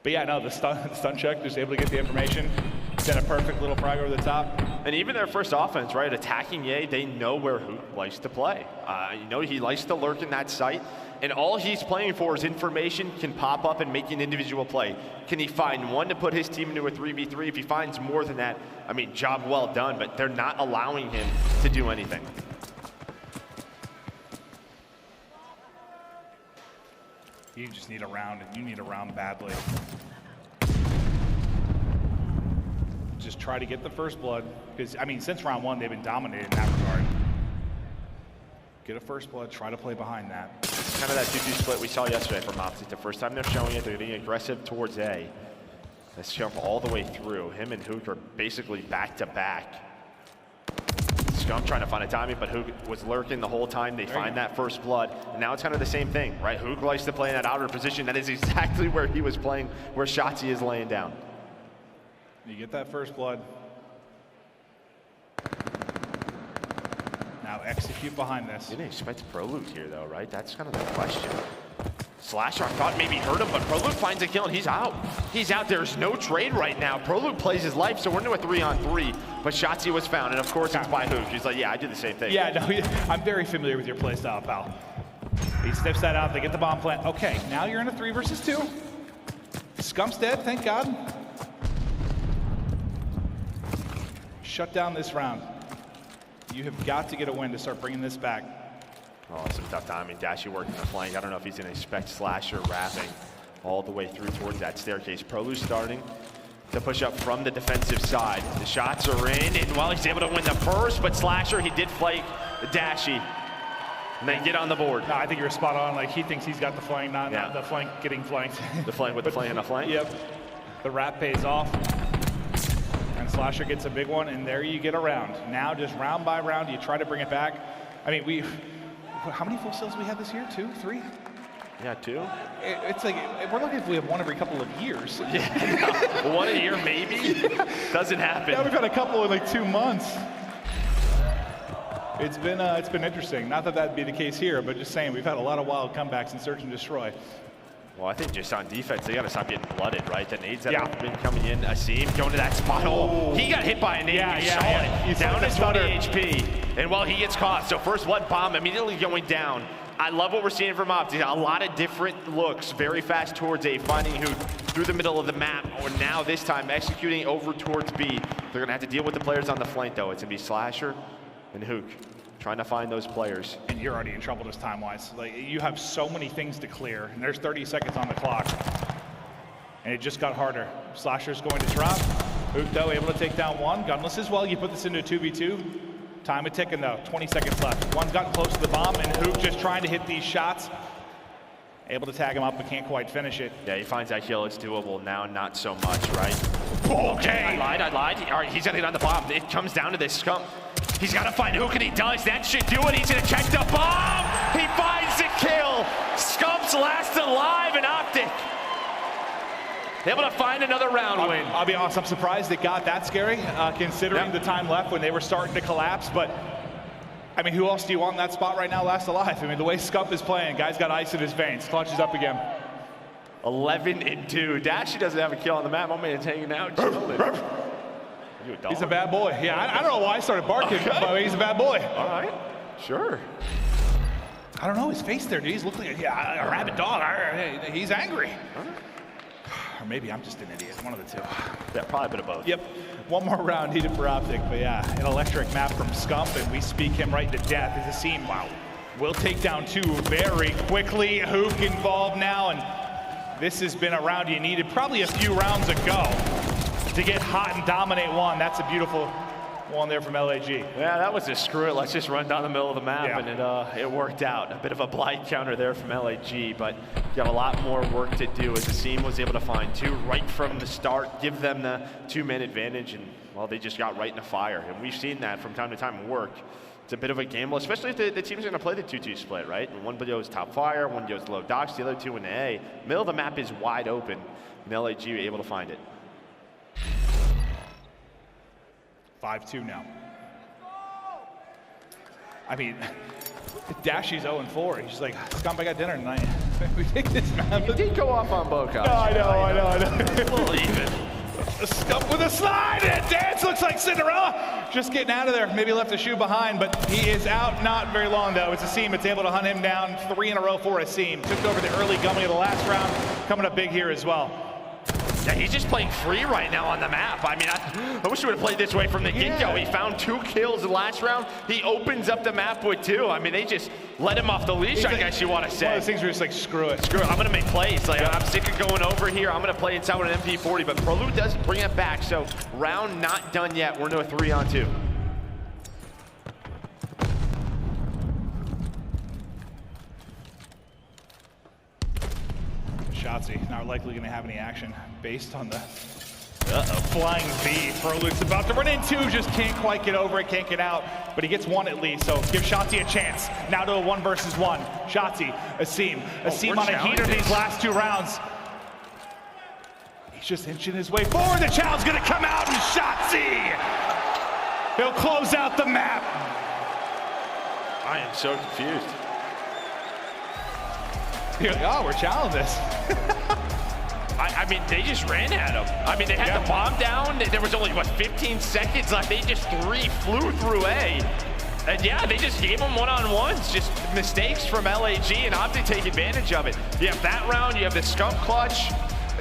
But yeah, no, the stun check, just able to get the information. Send a perfect little frag over the top. And even their first offense, right, attacking Ye, they know where Huke likes to play. You know, he likes to lurk in that site. And all he's playing for is information can pop up and make an individual play. Can he find one to put his team into a 3v3? If he finds more than that, I mean, job well done, but they're not allowing him to do anything. You just need a round, and you need a round badly. Just try to get the first blood, because, I mean, since round 1, they've been dominated in that regard. Get a first blood, try to play behind that. It's kind of that 2-2 split we saw yesterday from OpTic. The first time they're showing it, they're getting aggressive towards A. Let's jump all the way through. Him and Huke are basically back-to-back. Scump trying to find a timing, but Huke was lurking the whole time. They find that first blood, and now it's kind of the same thing, right? Huke likes to play in that outer position. That is exactly where he was playing, where Shotzzy is laying down. You get that first blood. Now execute behind this. Didn't expect Prolute here, though, right? That's kind of the question. Slasher, I thought maybe hurt him, but Prolute finds a kill, and he's out. He's out. There's no trade right now. Prolute plays his life, so we're into a 3-on-3, but Shotzzy was found, and of course it's by Huke. He's like, yeah, I did the same thing. Yeah, no, I'm very familiar with your playstyle, pal. He sniffs that out, they get the bomb plant. Okay, now you're in a 3 versus 2. Scump's dead, thank God. Shut down this round. You have got to get a win to start bringing this back. Oh, some tough timing. Dashy working the flank. I don't know if he's going to expect Slasher wrapping all the way through towards that staircase. Prolute starting to push up from the defensive side. The shots are in, and well, he's able to win the first, but Slasher, he did flake Dashy. And they get on the board. No, I think you're spot on. Like, he thinks he's got the flank, not the flank getting flanked. The flank with the flank and a flank? Yep. The wrap pays off. And Slasher gets a big one, and there you get a round. Now, just round by round, you try to bring it back. I mean, how many full sales we had this year? 2, 3? Yeah, 2. It's like, we're lucky if we have one every couple of years. Yeah, no. 1 a year, maybe? Doesn't happen. Yeah, we've had a couple in like 2 months. It's been interesting. Not that that'd be the case here, but just saying, we've had a lot of wild comebacks in Search and Destroy. Well, I think just on defense, they got to stop getting blooded, right? The nades that have been coming in. Asim going to that spot. Oh, he got hit by a nade. It. Down to 20 HP. And well, he gets caught. So first blood bomb immediately going down. I love what we're seeing from OpTic. A lot of different looks, very fast towards A, finding Huke through the middle of the map. Or now this time executing over towards B. They're going to have to deal with the players on the flank, though. It's going to be Slasher and Huke trying to find those players. And you're already in trouble just time-wise. Like, you have so many things to clear, and there's 30 seconds on the clock. And it just got harder. Slasher's going to drop. Huke, though, able to take down one. Gunless as well. You put this into a 2v2. Time a ticking, though. 20 seconds left. One's gotten close to the bomb, and Huke just trying to hit these shots. Able to tag him up, but can't quite finish it. Yeah, he finds that kill. It's doable. Now, not so much, right? Okay! I lied. All right, he's got to get on the bomb. It comes down to this Scump. He's got to find Huke, and he does. That should do it. He's going to check the bomb. He finds the kill. Scump's last alive in OpTic. Able to find another round win. I'll be honest, I'm surprised it got that scary, considering the time left when they were starting to collapse. But, I mean, who else do you want in that spot right now last alive? I mean, the way Scump is playing, guy's got ice in his veins. Clutches up again. 11-2. Dashy doesn't have a kill on the map. My man's hanging out. He's a bad boy. Yeah, I don't know why I started barking, but he's a bad boy. All right, sure. I don't know his face there, dude. He's looking like a rabid dog. He's angry. Or maybe I'm just an idiot. One of the two. Yeah, probably a bit of both. Yep. One more round needed for OpTic, but yeah, an electric map from Scump, and we speak him right to death. As a team, wow, we'll take down 2 very quickly. Huke involved now, and this has been a round you needed probably a few rounds ago to get hot and dominate one. That's a beautiful one there from LAG. Yeah, that was a screw it. Let's just run down the middle of the map, Yeah. and it worked out. A bit of a blight counter there from LAG, but you have a lot more work to do as the team was able to find 2 right from the start, give them the 2-man advantage, and well, they just got right in the fire. And we've seen that from time to time work. It's a bit of a gamble, especially if the team's gonna play the 2-2 split, right? And one goes top fire, one goes low docks, the other 2 in the A. Middle of the map is wide open, and LAG were able to find it. 5-2 now. I mean, Dashy's 0-4. He's just like, Scump, I got dinner tonight. We take this map. He did go off on Boca. No, I know. A little even. Scump with a slide, and dance looks like Cinderella. Just getting out of there. Maybe left a shoe behind, but he is out. Not very long, though. It's Asim. It's able to hunt him down. 3 in a row for Asim. Took over the early gummy of the last round. Coming up big here as well. Yeah, he's just playing free right now on the map. I mean, I wish he would have played this way from the get-go. He found 2 kills the last round. He opens up the map with 2. I mean, they just let him off the leash, I guess you want to say. One of those things where it's like, screw it. Screw it, I'm going to make plays. Like, I'm sick of going over here. I'm going to play inside with an MP40, but Prolute does bring it back. So, round not done yet. We're into a 3-on-2. Shotzzy not likely going to have any action based on the flying V. Prolute's about to run in 2, just can't quite get over it, can't get out, but he gets 1 at least, so give Shotzzy a chance. Now to a 1 versus 1. Shotzzy, Asim on a heater these last 2 rounds. He's just inching his way forward. The challenge going to come out, and Shotzzy, he'll close out the map. I am so confused. You're like, oh, we're challenging this. I mean, they just ran at him. I mean, they had the bomb down. There was only, what, 15 seconds left. They just flew through A. And yeah, they just gave him one-on-ones. Just mistakes from LAG, and OpTic take advantage of it. You have that round. You have the Scump clutch.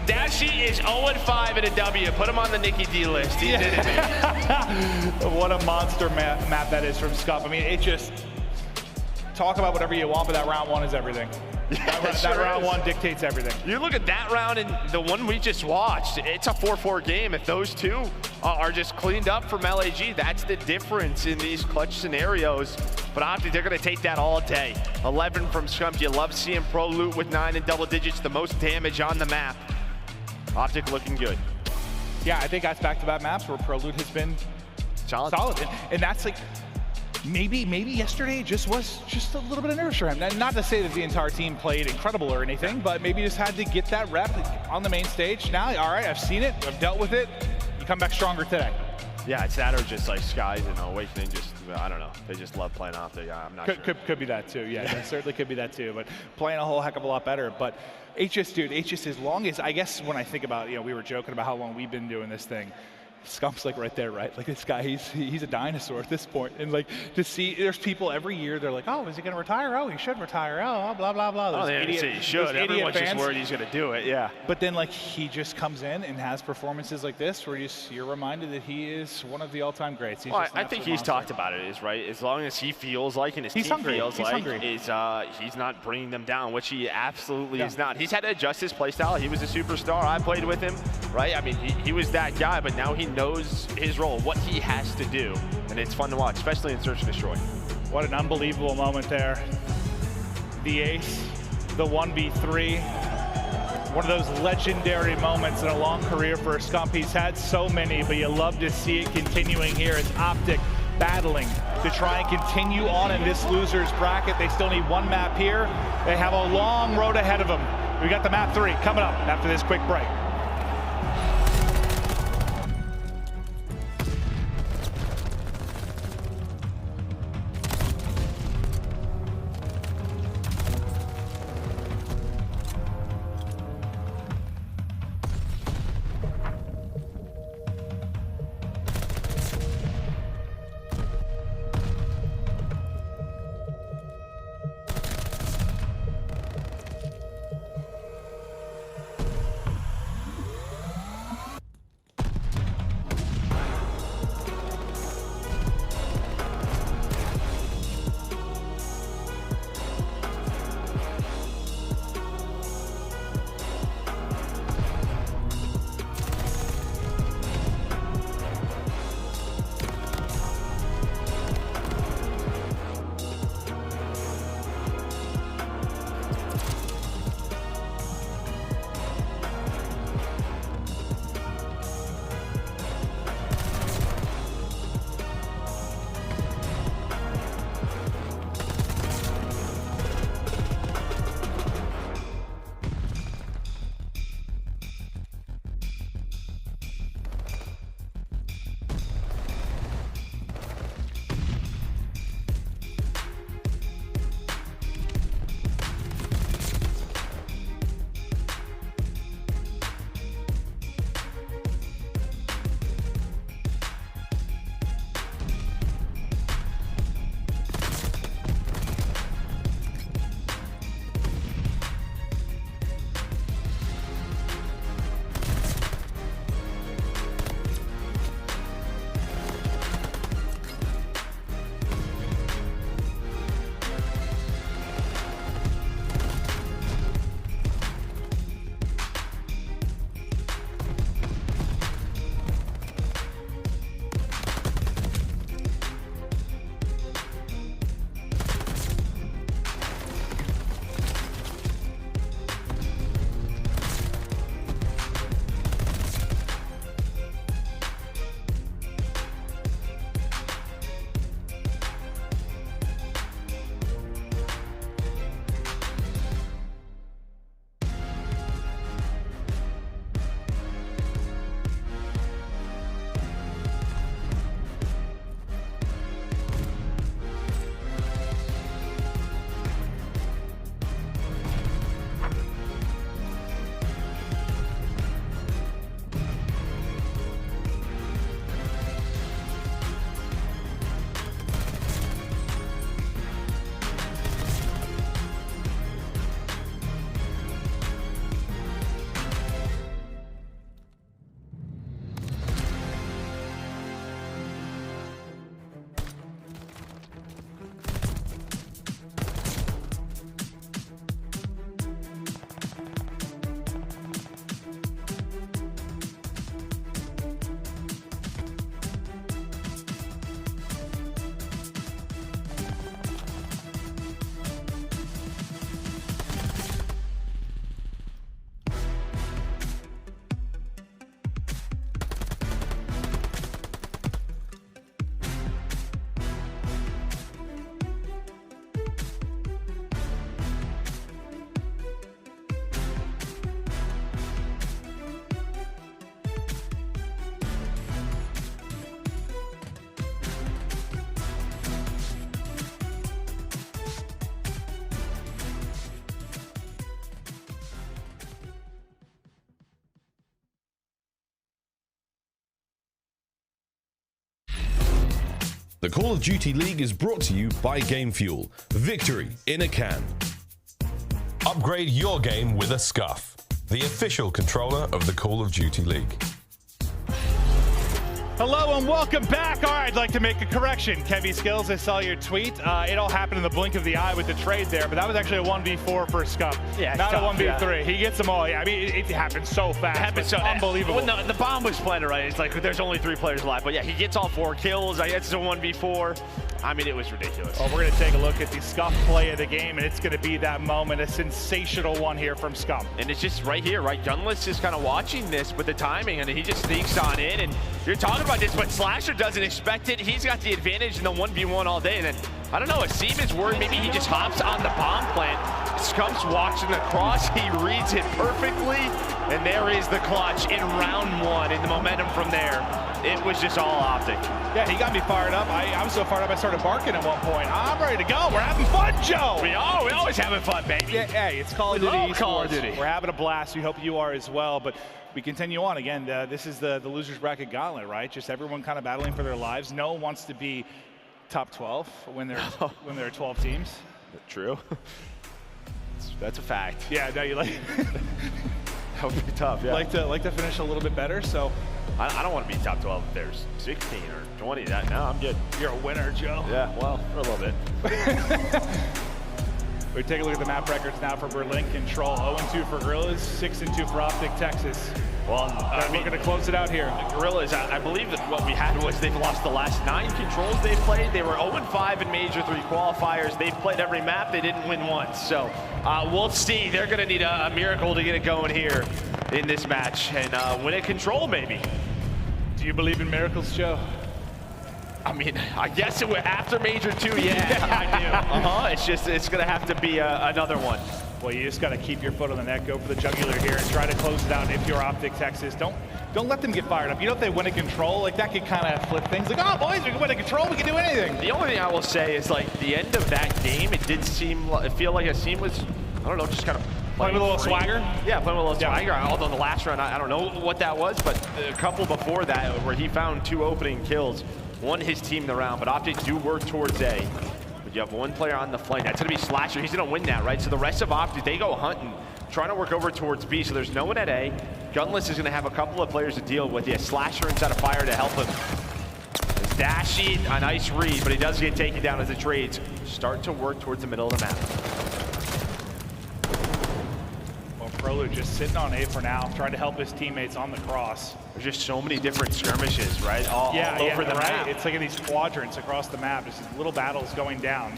Dashy is 0-5 at a W. Put him on the Nicky D list. He did it, man. What a monster map that is from Scump. I mean, it just, talk about whatever you want, but that round 1 is everything. That round 1 dictates everything. You look at that round and the one we just watched, it's a 4-4 game. If those 2 are just cleaned up from LAG, that's the difference in these clutch scenarios. But OpTic, they're going to take that all day. 11 from Scump. You love seeing Prolute with 9 in double digits, the most damage on the map. OpTic looking good. Yeah, I think that's back-to-back maps where Prolute has been solid. And that's like, maybe yesterday just was just a little bit of nerves for him. Not to say that the entire team played incredible or anything, but maybe just had to get that rep on the main stage. Now, all right, I've seen it, I've dealt with it. You come back stronger today. Yeah, it's that or just like Skies and Awakening. Just, I don't know. They just love playing OpTic. I'm not sure. Could be that too. Yeah, that certainly could be that too. But playing a whole heck of a lot better. But dude, as long as, I guess when I think about, we were joking about how long we've been doing this thing. Scump's like right there, right? Like this guy, he's a dinosaur at this point. And like to see, there's people every year, they're like, oh, is he going to retire? Oh, he should retire. Oh, blah, blah, blah. Oh, they say he should. Everyone's just worried he's going to do it, yeah. But then like he just comes in and has performances like this where you're reminded that he is one of the all-time greats. Well, I think he's talked about it, is right? As long as he feels like and his team feels like he's not bringing them down, which he absolutely is not. He's had to adjust his play style. He was a superstar. I played with him, right? I mean, he was that guy, but now he knows his role, what he has to do, and it's fun to watch, especially in Search and Destroy. What an unbelievable moment there. The ace, the 1v3, one of those legendary moments in a long career for Scump. He's had so many, but you love to see it continuing here as OpTic battling to try and continue on in this loser's bracket. They still need 1 map here. They have a long road ahead of them. We got the map 3 coming up after this quick break. The Call of Duty League is brought to you by Game Fuel. Victory in a can. Upgrade your game with a Scuff, the official controller of the Call of Duty League. Hello and welcome back. All right, I'd like to make a correction. Kevy Skills, I saw your tweet. It all happened in the blink of the eye with the trade there, but that was actually a 1v4 for Scump. Yeah, not tough, a 1v3. yeah. He gets them all. Yeah, I mean, it happened so fast. It happened so unbelievable. Well, no, the bomb was planted right. It's like there's only 3 players alive, but yeah, he gets all 4 kills. I guess it's a 1v4. I mean, it was ridiculous. Well, we're going to take a look at the Scump play of the game, and it's going to be that moment, a sensational one here from Scump. And it's just right here, right? Gunless is kind of watching this with the timing, and he just sneaks on in. And you're talking about this, but Slasher doesn't expect it. He's got the advantage in the 1v1 all day. And then, I don't know, Asim is worried. Maybe he just hops on the bomb plant. Scump's watching the cross. He reads it perfectly. And there is the clutch in round 1. And the momentum from there, it was just all OpTic. Yeah, he got me fired up. I was so fired up, I started barking at one point. I'm ready to go. We're having fun, Joe. We always having fun, baby. Yeah, hey, it's Call of We Duty. love Call of Duty. We're having a blast. We hope you are as well. But we continue on. Again, this is the losers bracket gauntlet, right? Just everyone kind of battling for their lives. No one wants to be top 12 when there are 12 teams. True. That's a fact. Yeah, no, you like That would be tough, yeah. like to finish a little bit better. So I don't want to be top 12 if there's 16 or 20. No, I'm good. you're a winner, Joe. Yeah, well, for a little bit. We take a look at the map records now for Berlin Control. 0-2 for Guerrillas, 6-2 for OpTic Texas. Well, We're going to close it out here. The Guerrillas, I believe that what we had was they've lost the last 9 controls they've played. They were 0-5 in Major 3 qualifiers. They've played every map. They didn't win once. So we'll see. They're going to need a miracle to get it going here in this match and win a control, maybe. Do you believe in miracles, Joe? I mean, I guess it went after Major 2, yeah, I do. It's going to have to be another one. Well, you just got to keep your foot on the neck, go for the jugular here, and try to close it out if you're OpTic Texas. Don't let them get fired up. You know, if they win a control, like that could kind of flip things. Like, oh, boys, we can win a control. We can do anything. The only thing I will say is, like, the end of that game, it did feel like Asim was, I don't know, just kind of Playing with a little free. swagger? Yeah, playing with a little swagger. Although the last round, I don't know what that was, but a couple before that where he found 2 opening kills, won his team the round, but OpTic do work towards A. But you have 1 player on the flank. That's going to be Slasher. He's going to win that, right? So the rest of OpTic, they go hunting, trying to work over towards B. So there's no one at A. Gunless is going to have a couple of players to deal with. He has Slasher inside of fire to help him. There's Dashy, a nice read, but he does get taken down as the trades start to work towards the middle of the map. Prolute just sitting on A for now, trying to help his teammates on the cross. There's just so many different skirmishes, right? All over the map. It's like in these quadrants across the map, just little battles going down.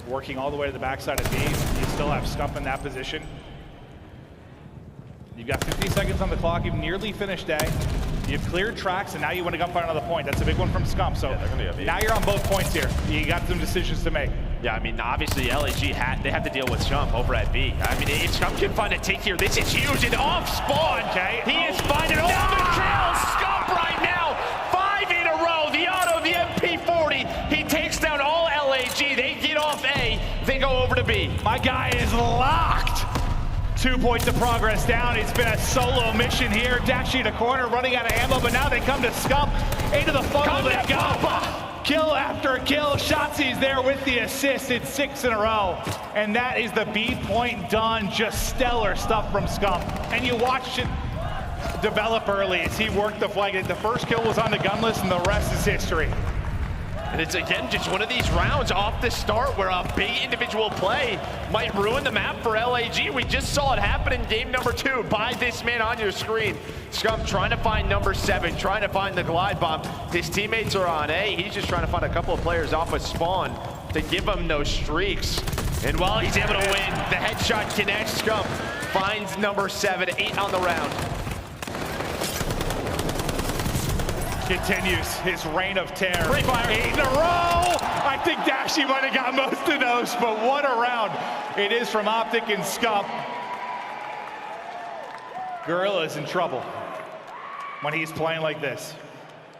Working all the way to the backside of B. You still have Scump in that position. You've got 50 seconds on the clock. You've nearly finished A. You've cleared tracks, and now you want to gunfire another point. That's a big one from Scump. So now you're on both points here. You got some decisions to make. Yeah, I mean, obviously, LAG, they have to deal with Scump over at B. I mean, if Scump can find a take here, this is huge. And off spawn, he is finding all the kills. Scump right now, 5 in a row. The auto, the MP40. He takes down all LAG. They get off A. They go over to B. My guy is locked. 2 points of progress down. It's been a solo mission here. Dashy to corner, running out of ammo, but now they come to Scump. Into the funnel they go. Kill after kill. Shotzzy's there with the assist. It's 6 in a row. And that is the B point done. Just stellar stuff from Scump. And you watched it develop early as he worked the flag. The first kill was on the gunless, and the rest is history. And it's, again, just one of these rounds off the start where a big individual play might ruin the map for LAG. We just saw it happen in game number 2 by this man on your screen. Scump trying to find number 7, trying to find the glide bomb. His teammates are on A. He's just trying to find a couple of players off of spawn to give him those streaks. And while he's able to win, the headshot connects. Scump finds number 7, 8 on the round. Continues his reign of terror. 8 in a row. I think Dashy might have got most of those, but what a round it is from OpTic and Scump. Guerrillas in trouble when he's playing like this.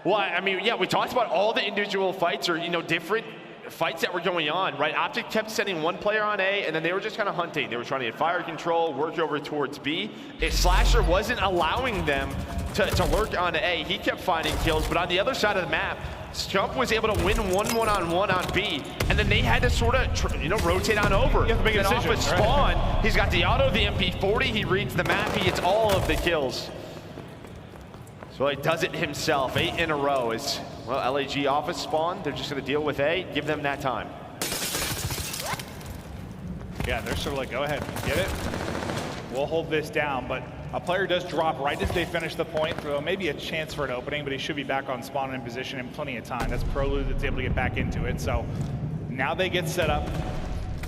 Well, I mean, yeah, we talked about all the individual fights are, you know, different fights that were going on, right? OpTic kept sending one player on A, and then they were just kind of hunting. They were trying to get fire control, work over towards B. If Slasher wasn't allowing them to lurk on A, he kept finding kills, but on the other side of the map, Scump was able to win one-on-one on B, and then they had to sort of, rotate on over. You have to make a decision, off of spawn, he's got the auto, the MP40, he reads the map, he gets all of the kills. So he does it himself, 8 in a row. Is, well, LAG off of spawn, they're just gonna deal with A, give them that time. Yeah, they're sort of like, go ahead, get it. We'll hold this down, but a player does drop right as they finish the point, so maybe a chance for an opening, but he should be back on spawn in position in plenty of time. That's Prolute that's able to get back into it. So now they get set up.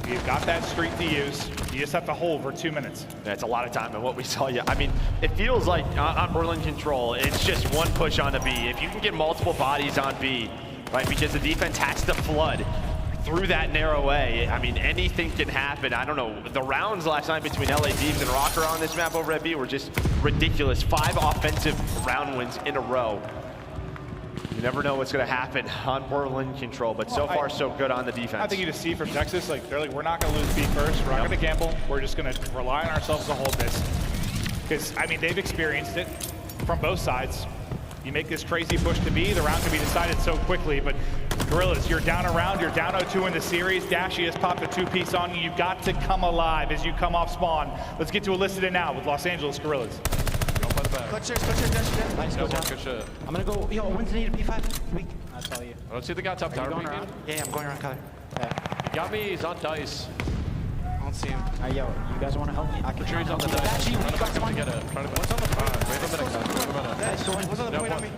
You've got that streak to use. You just have to hold for 2 minutes. That's a lot of time, and what we saw, I mean, it feels like on Berlin Control, it's just one push on the B. If you can get multiple bodies on B, right, because the defense has to flood through that narrow A, I mean, anything can happen. I don't know, the rounds last night between LA Thieves and Røkkr on this map over at B were just ridiculous. 5 offensive round wins in a row. You never know what's going to happen on Berlin Control, but so far so good on the defense. I think you just see from Texas, like they're like, we're not going to lose B first. We're not going to gamble. We're just going to rely on ourselves to hold this. Because, I mean, they've experienced it from both sides. You make this crazy push to B, the round can be decided so quickly, but Guerrillas, you're down a round, you're down 0-2 in the series. Dashy has popped a 2-piece on you. You've got to come alive as you come off spawn. Let's get to Elicited In now with Los Angeles Guerrillas. Clutch yours, Dashy. Nice, go down. I'm gonna go, yo, when's the need to P5? Weak. That's all you. I don't see the guy top tower. Yeah, I'm going around color. Yeah. He got me, he's on dice. I don't see him. Yo, you guys wanna help me? I can Sure, he's on the dice. Dashy, we got someone. What's on the What's on the point on me?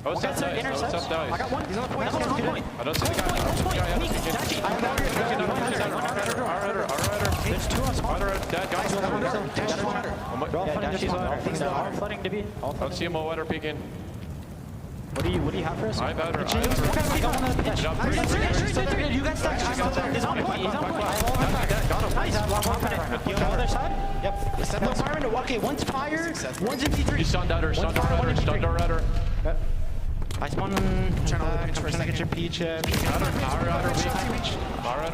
Oh, it's top dice. Intercept. Top dice. I got one. He's on the point. Another one's on point. I don't see the guy. Weak. Dashy. I'm down here. There's 2 on spawn. Dashy's one. Yeah, Dashy's on. Things are all flooding to be. I don't see him all weather peeking. What do you have for us? I better. I got one on the pitch. You got stuck. He's on point. He's on point. Nice. Lock it. You on the other side? Yep. No fire into. Okay, one's fire. One's in P3. He's stunned at her. Stunned at her. I spawn. I'm trying to get your peach. Our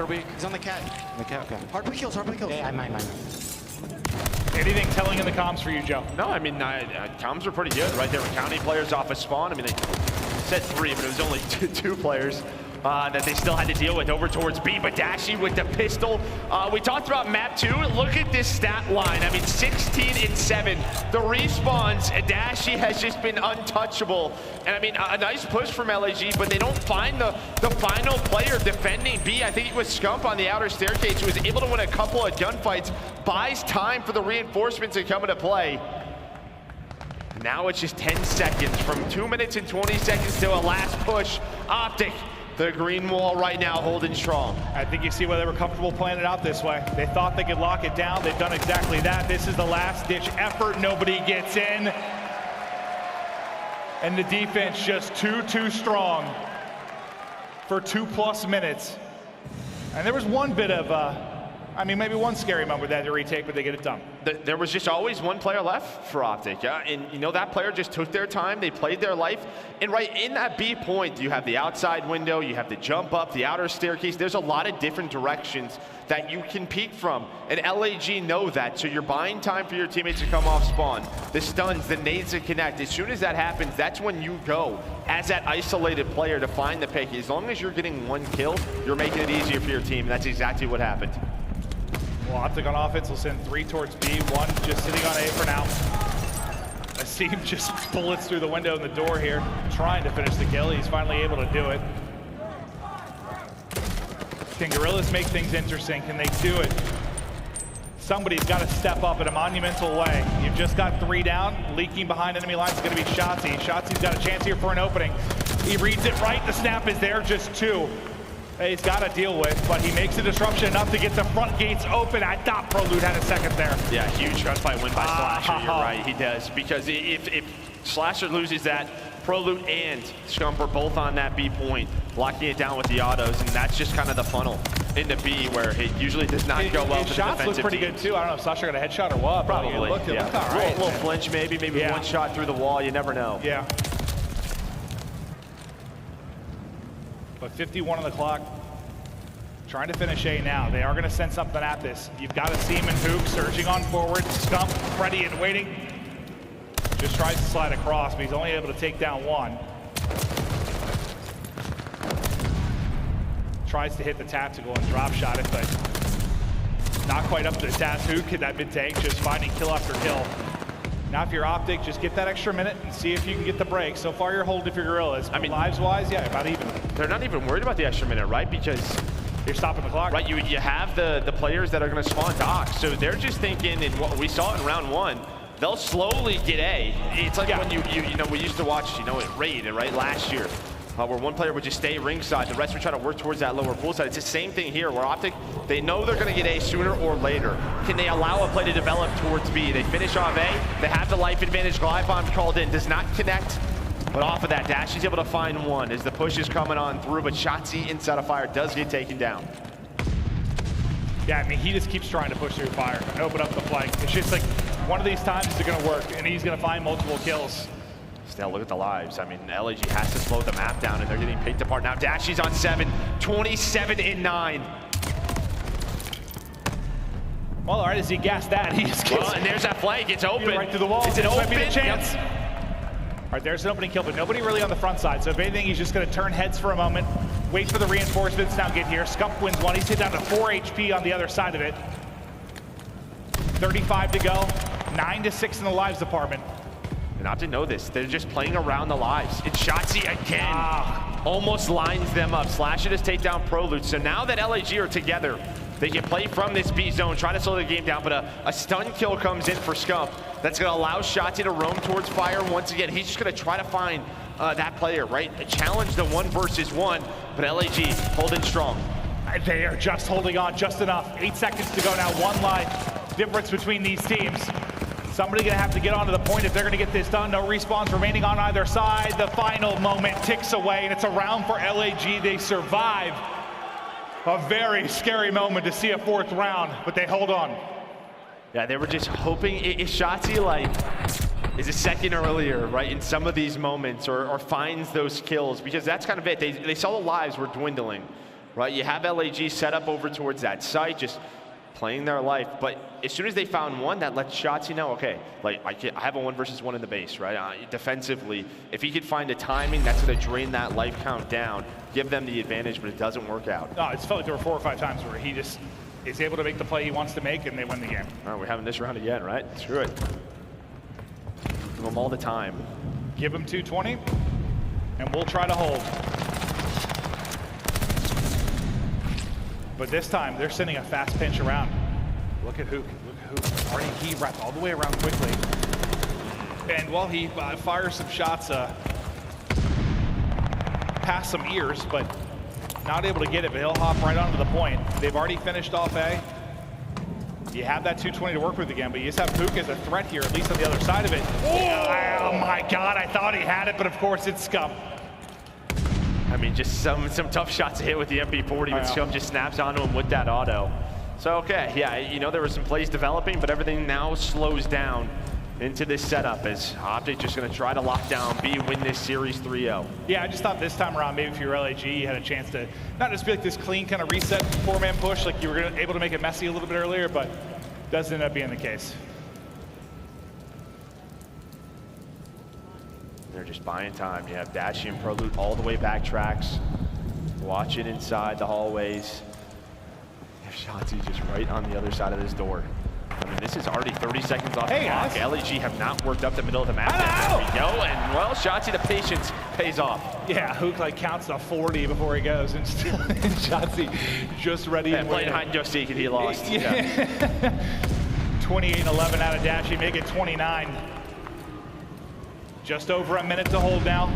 weak. He's on the cat. Okay. Hard play kills. Yeah, I might. Anything telling in the comms for you, Joe? No, I mean, comms are pretty good, right? They were counting players off of spawn. I mean, they said 3, but it was only two players that they still had to deal with over towards B. But Dashy with the pistol. We talked about map 2. Look at this stat line. I mean, 16 and 7. The respawns, Dashy has just been untouchable. And I mean, a nice push from LAG, but they don't find the final player defending B. I think it was Scump on the outer staircase who was able to win a couple of gunfights. Buys time for the reinforcements to come into play. Now it's just 10 seconds from 2 minutes and 20 seconds to a last push. OpTic, the green wall right now holding strong. I think you see why they were comfortable playing it out this way. They thought they could lock it down. They've done exactly that. This is the last ditch effort. Nobody gets in. And the defense just too strong for 2+ minutes. And there was one bit of, I mean, maybe one scary moment that to retake, but they get it done. There was just always one player left for OpTic, and you know that player just took their time, they played their life, and right in that B point, you have the outside window, you have the jump up, the outer staircase, there's a lot of different directions that you can peek from, and LAG know that, so you're buying time for your teammates to come off spawn. The stuns, the nades to connect, as soon as that happens, that's when you go as that isolated player to find the pick. As long as you're getting 1 kill, you're making it easier for your team, and that's exactly what happened. Well, OpTic on offense will send 3 towards B, 1 just sitting on A for now. Asim just bullets through the window in the door here, trying to finish the kill. He's finally able to do it. Can Guerrillas make things interesting? Can they do it? Somebody's got to step up in a monumental way. You've just got 3 down. Leaking behind enemy lines is going to be Shotzzy. Shotzy's got a chance here for an opening. He reads it right. The snap is there, just 2. He's got to deal with, but he makes a disruption enough to get the front gates open. I thought Prolute had a second there. Yeah, huge gunfight win by Slasher. You're right, he does. Because if Slasher loses that, Prolute and Scump are both on that B point, locking it down with the autos, and that's just kind of the funnel into B, where it usually does not go well for the defensive shots look pretty teams. good too. I don't know if Slasher got a headshot or what. Probably, it looked all right. A little flinch maybe Yeah. 1 shot through the wall, you never know. Yeah. But 51 on the clock. Trying to finish A now. They are going to send something at this. You've got to see him and Huke surging on forward. Scump ready and waiting. Just tries to slide across, but he's only able to take down one. Tries to hit the tactical and drop shot it, but not quite up to the task. Huke in that mid-tank, just finding kill after kill. Now if you're OpTic, just get that extra minute and see if you can get the break. So far you're holding for Guerrillas. I mean, lives-wise, yeah, about even. They're not even worried about the extra minute, right? Because you're stopping the clock. Right, you have the players that are going to spawn docks. So they're just thinking, in what we saw in round one, they'll slowly get A. It's like when you know, we used to watch, you know, it Raid, right, last year. Where one player would just stay ringside, the rest would try to work towards that lower pool side. It's the same thing here, where OpTic, they know they're going to get A sooner or later. Can they allow a play to develop towards B? They finish off A, they have the life advantage, glide bomb called in, does not connect. But off of that, Dashy's able to find one as the push is coming on through, but Shotzzy inside of fire does get taken down. Yeah, I mean, he just keeps trying to push through fire and open up the flank. It's just like, one of these times it's going to work, and he's going to find multiple kills. Still, look at the lives. I mean, LAG has to slow the map down, and they're getting picked apart. Now Dashy's on 7, 27 and 9. Well, all right, as he gassed that, he just gets... Well, and there's that flank. It's open. Right through the wall. Is it open? Might be the chance. Yep. All right, there's an opening kill, but nobody really on the front side. So if anything, he's just going to turn heads for a moment, wait for the reinforcements, now get here. Scump wins one. He's hit down to 4 HP on the other side of it. 35 to go. 9 to 6 in the lives department. And OpTic know this. They're just playing around the lives. It's Shotzzy again. Almost lines them up. Slashitys take down Prolute. So now that LAG are together, they can play from this B zone, try to slow the game down, but a stun kill comes in for Scump. That's going to allow Shotzzy to roam towards fire once again. He's just going to try to find that player, right? Challenge the 1 versus 1, but LAG holding strong. They are just holding on just enough. 8 seconds to go now. 1 life difference between these teams. Somebody going to have to get onto the point if they're going to get this done. No respawns remaining on either side. The final moment ticks away, and it's a round for LAG. They survive a very scary moment to see a 4th round, but they hold on. Yeah, they were just hoping if Shotzzy like is a second earlier, right, in some of these moments, or finds those kills, because that's kind of it. They saw the lives were dwindling, right? You have LAG set up over towards that site, just playing their life, but as soon as they found one, that lets Shotzzy know, okay, like I have a 1 versus 1 in the base, right? Defensively, if he could find a timing, that's going to drain that life count down, give them the advantage, but it doesn't work out. No, it's felt like there were 4 or 5 times where he just is able to make the play he wants to make, and they win the game. All right, we're having this round again, right? Screw it. Give them all the time. Give them 220, and we'll try to hold. But this time, they're sending a fast pinch around. Look at Huke. Look at Huke. Already he wrapped all the way around quickly. And while he fires some shots past some ears, but not able to get it, but he'll hop right onto the point. They've already finished off A. You have that 220 to work with again, but you just have Huke as a threat here, at least on the other side of it. Oh my God, I thought he had it, but of course it's Scump. I mean, just some tough shots to hit with the MP40, but Scump just snaps onto him with that auto. So, okay, yeah, you know, there were some plays developing, but everything now slows down into this setup as OpTic just going to try to lock down B, win this series 3-0. Yeah, I just thought this time around, maybe if you're LAG, you had a chance to not just be like this clean kind of reset 4-man push, like you were able to make it messy a little bit earlier, but doesn't end up being the case. They're just buying time. You have Dashy and Prolute all the way back tracks. Watch it inside the hallways. Shotzzy just right on the other side of this door. I mean, this is already 30 seconds off the clock. LAG have not worked up the middle of the map. There we go. And, well, Shotzzy, the patience pays off. Yeah, Huke like counts to 40 before he goes, and still Shotzzy just ready. Yeah, playing hide and go seek, and he lost. Yeah. 28-11 out of Dashy, make it 29. Just over a minute to hold now.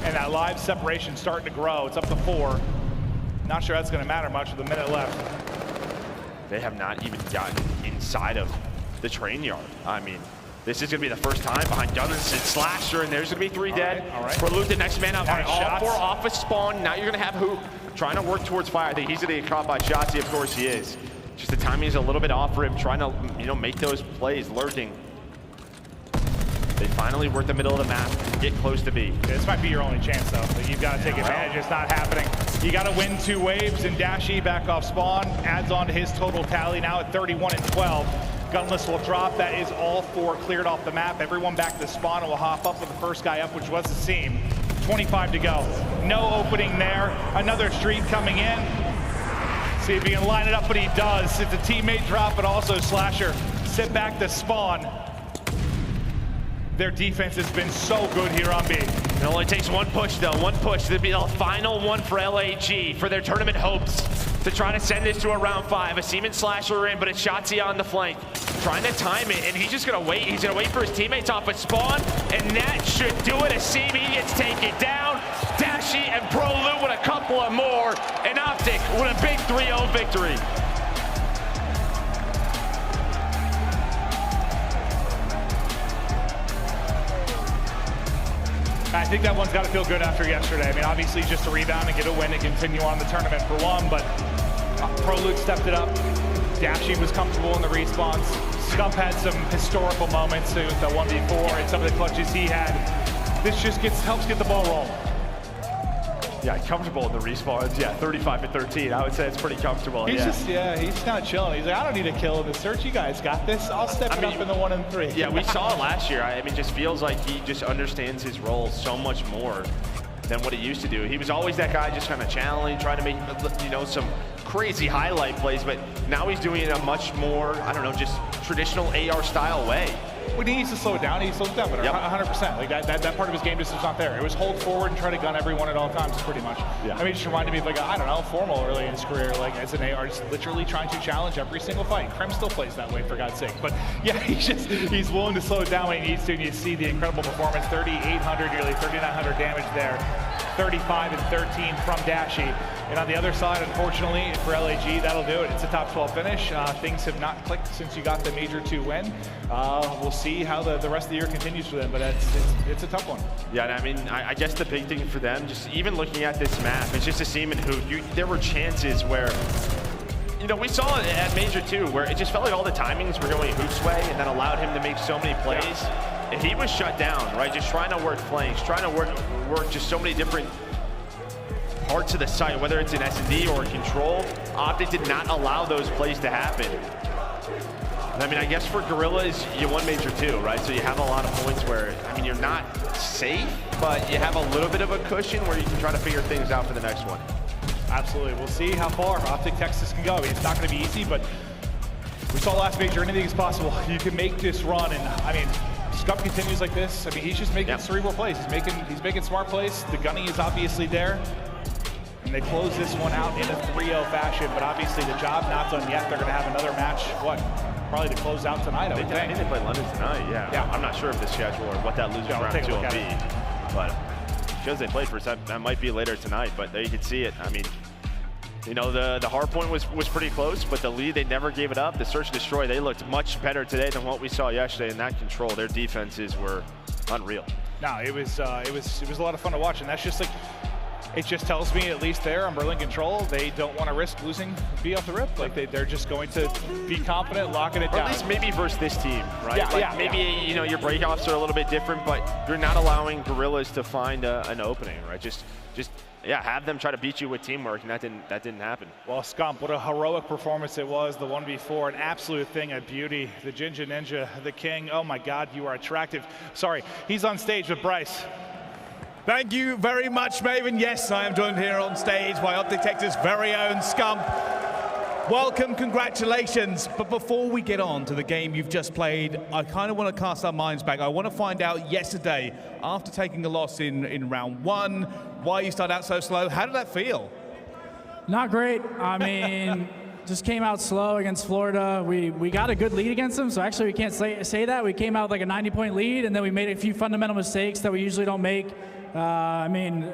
And that live separation starting to grow. It's up to 4. Not sure that's going to matter much with a minute left. They have not even gotten inside of the train yard. I mean, this is going to be the first time behind Gunners and Slasher, and there's going to be 3 dead. All right. Prolute, the next man up. Nice All shots. 4 off a spawn. Now you're going to have Huke trying to work towards fire. I think he's going to get caught by Shotzzy. Of course he is. Just the timing is a little bit off for him, trying to, you know, make those plays, lurking. They finally work the middle of the map, get close to B. This might be your only chance, though. Like, you've got to take advantage. It's not happening. You got to win 2 waves, and Dashy back off spawn adds on to his total tally now at 31 and 12. Gunless will drop. That is all 4 cleared off the map. Everyone back to spawn and will hop up with the first guy up, which was the Seam. 25 to go. No opening there. Another street coming in. See if he can line it up, but he does. It's a teammate drop, but also Slasher sit back to spawn. Their defense has been so good here on B. It only takes 1 push, though. 1 push. This will be the final one for LAG for their tournament hopes to try to send this to a round 5. A Seam and Slasher in, but it's Shotzzy on the flank. Trying to time it, and he's just going to wait. He's going to wait for his teammates off of spawn, and that should do it. A Seam, he gets taken down. Dashy and Prolute with a couple of more, and OpTic with a big 3-0 victory. I think that one's got to feel good after yesterday. I mean, obviously just a rebound and get a win and continue on the tournament for 1, but Prolute stepped it up. Dashy was comfortable in the respawns. Scump had some historical moments with the 1v4 and some of the clutches he had. This just helps get the ball rolling. Yeah, comfortable in the respawns. Yeah, 35 and 13. I would say it's pretty comfortable. He's just he's kind of chilling. He's like, I don't need a kill in the search. You guys got this. I'll step it up in the 1 and 3. Yeah, we saw it last year. I mean, just feels like he just understands his role so much more than what he used to do. He was always that guy just kind of channeling, trying to make, you know, some crazy highlight plays, but now he's doing it in a much more, I don't know, just traditional AR style way. When he needs to slow it down, he slows it down, but 100%. Like that part of his game just was not there. It was hold forward and try to gun everyone at all times, pretty much. Yeah. I mean, it just reminded me of like, I don't know, Formal early in his career, like as an AR, just literally trying to challenge every single fight. Crim still plays that way, for God's sake. But yeah, he's willing to slow it down when he needs to, and you see the incredible performance, 3,800, nearly 3,900 damage there. 35 and 13 from Dashy. And on the other side, unfortunately, for LAG, that'll do it. It's a top 12 finish. Things have not clicked since you got the Major 2 win. We'll see how the rest of the year continues for them, but it's a tough one. Yeah, and I mean, I guess the big thing for them, just even looking at this map, it's just a Seam and Huke. There were chances where, you know, we saw it at Major 2, where it just felt like all the timings were going Huke's way, and that allowed him to make so many plays. Yeah. And he was shut down, right? Just trying to work flanks, trying to work just so many different parts of the site, whether it's in S&D or in control. OpTic did not allow those plays to happen. And I mean, I guess for Guerrillas, you won Major 2, right? So you have a lot of points where, I mean, you're not safe, but you have a little bit of a cushion where you can try to figure things out for the next one. Absolutely. We'll see how far OpTic Texas can go. I mean, it's not going to be easy, but we saw last Major, anything is possible. You can make this run, and I mean, Scump continues like this. I mean, he's just making cerebral plays. He's making smart plays. The gunning is obviously there. And they close this one out in a 3-0 fashion, but obviously the job not done yet. They're going to have another match, probably to close out tonight, I would think. I think they play London tonight, yeah. I'm not sure of the schedule or what that losers round 2 will be. But because they played first, that might be later tonight, but there you can see it. I mean, you know, the hard point was pretty close, but the lead, they never gave it up. The search and destroy, they looked much better today than what we saw yesterday in that control. Their defenses were unreal. No, it was a lot of fun to watch, and that's just like, it just tells me, at least there on Berlin Control, they don't want to risk losing B off the rip. Like they're just going to be confident, locking it down. Or at least maybe versus this team, right? Maybe you know, your breakoffs are a little bit different, but you're not allowing Guerrillas to find an opening, right? Just have them try to beat you with teamwork, and that didn't happen. Well, Scump, what a heroic performance it was, the 1v4, an absolute thing of beauty. The Ginger Ninja, the king, oh my God, you are attractive. Sorry, he's on stage with Bryce. Thank you very much, Maven. Yes, I am joined here on stage by OpTic Texas' very own Scump. Welcome, congratulations. But before we get on to the game you've just played, I kind of want to cast our minds back. I want to find out yesterday, after taking a loss in round 1, why you started out so slow. How did that feel? Not great. I mean, just came out slow against Florida. We got a good lead against them, so actually we can't say that. We came out with like a 90-point lead, and then we made a few fundamental mistakes that we usually don't make. I mean,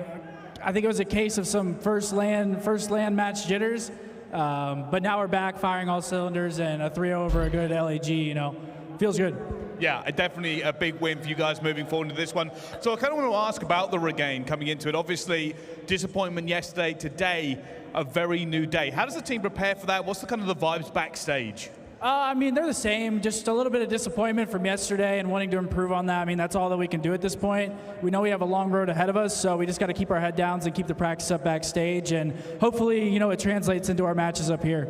I think it was a case of some first land match jitters, but now we're back firing all cylinders, and a 3-0 over a good LAG, you know, feels good. Yeah, definitely a big win for you guys moving forward into this one. So I kind of want to ask about the regain coming into it. Obviously, disappointment yesterday, today, a very new day. How does the team prepare for that? What's the kind of the vibes backstage? I mean, they're the same. Just a little bit of disappointment from yesterday and wanting to improve on that. I mean, that's all that we can do at this point. We know we have a long road ahead of us, so we just got to keep our head down and keep the practice up backstage, and hopefully, you know, it translates into our matches up here.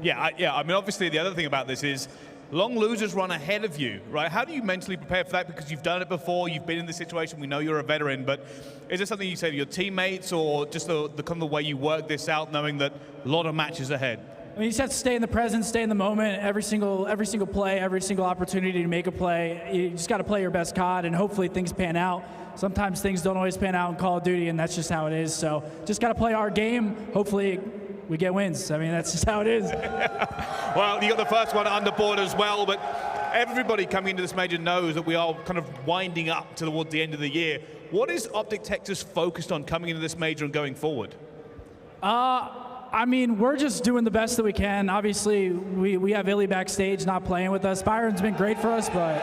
Yeah. I mean, obviously, the other thing about this is long losers run ahead of you, right? How do you mentally prepare for that? Because you've done it before, you've been in this situation, we know you're a veteran, but is there something you say to your teammates, or just the kind of the way you work this out, knowing that a lot of matches ahead? I mean, you just have to stay in the present, stay in the moment. Every single play, every single opportunity to make a play, you just got to play your best COD, and hopefully things pan out. Sometimes things don't always pan out in Call of Duty, and that's just how it is. So just got to play our game. Hopefully we get wins. I mean, that's just how it is. Well, you got the first one under board as well, but everybody coming into this major knows that we are kind of winding up towards the end of the year. What is OpTic Texas focused on coming into this major and going forward? I mean, we're just doing the best that we can. Obviously, we have iLLeY backstage not playing with us. Byron's been great for us, but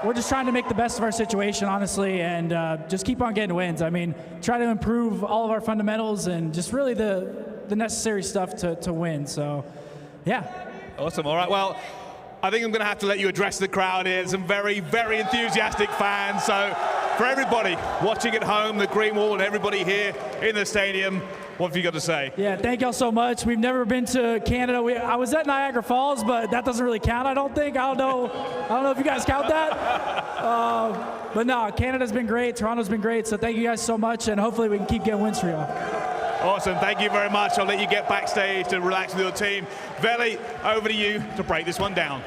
we're just trying to make the best of our situation, honestly, and just keep on getting wins. I mean, try to improve all of our fundamentals and just really the necessary stuff to win. So, yeah. Awesome. All right. Well, I think I'm going to have to let you address the crowd here. Some very, very enthusiastic fans. So, for everybody watching at home, the Green Wall, and everybody here in the stadium, what have you got to say? Yeah, thank y'all so much. We've never been to Canada. I was at Niagara Falls, but that doesn't really count, I don't think. I don't know if you guys count that. But no, Canada's been great. Toronto's been great. So thank you guys so much, and hopefully we can keep getting wins for y'all. Awesome. Thank you very much. I'll let you get backstage to relax with your team. Veli, over to you to break this one down.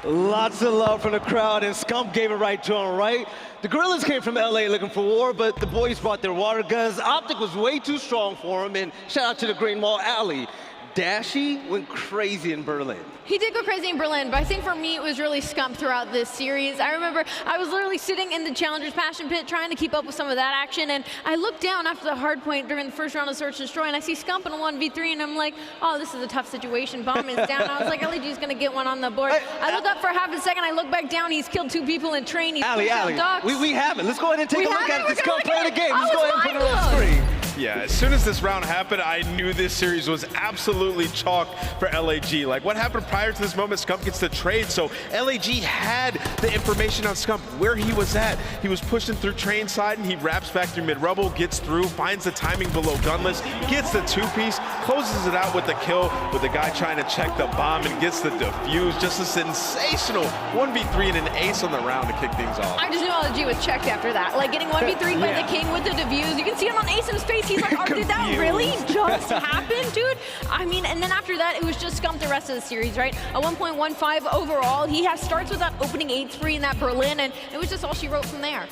Lots of love from the crowd, and Scump gave it right to him, right? The Guerrillas came from LA looking for war, but the boys brought their water guns. OpTic was way too strong for him, and shout out to the Green Wall Alley. Dashy went crazy in Berlin. He did go crazy in Berlin, but I think for me it was really Scump throughout this series. I remember I was literally sitting in the Challengers Passion Pit trying to keep up with some of that action, and I looked down after the hard point during the first round of Search and Destroy, and I see Scump in a 1v3, and I'm like, oh, this is a tough situation. Bomb is down. I was like, LEG's gonna get one on the board. I look up for half a second, I look back down, he's killed 2 people in train, he's pushed out ducks. We have it. Let's go ahead and take a look at it. Scump playing the game. Let's go ahead and put it on the screen. Yeah, as soon as this round happened, I knew this series was absolutely chalk for LAG. Like, what happened prior to this moment, Scump gets the trade, so LAG had the information on Scump, where he was at. He was pushing through train side, and he wraps back through mid-rubble, gets through, finds the timing below gunless, gets the 2-piece, closes it out with the kill, with the guy trying to check the bomb, and gets the defuse. Just a sensational 1v3 and an ace on the round to kick things off. I just knew LG was checked after that. Like, getting 1v3 by the King with the defuse. You can see him on Ace in his face. He's like, oh, did that really just happen, dude? I mean, and then after that, it was just Scump the rest of the series, right? A 1.15 overall. He starts with that opening 8 spree in that Berlin, and it was just all she wrote from there.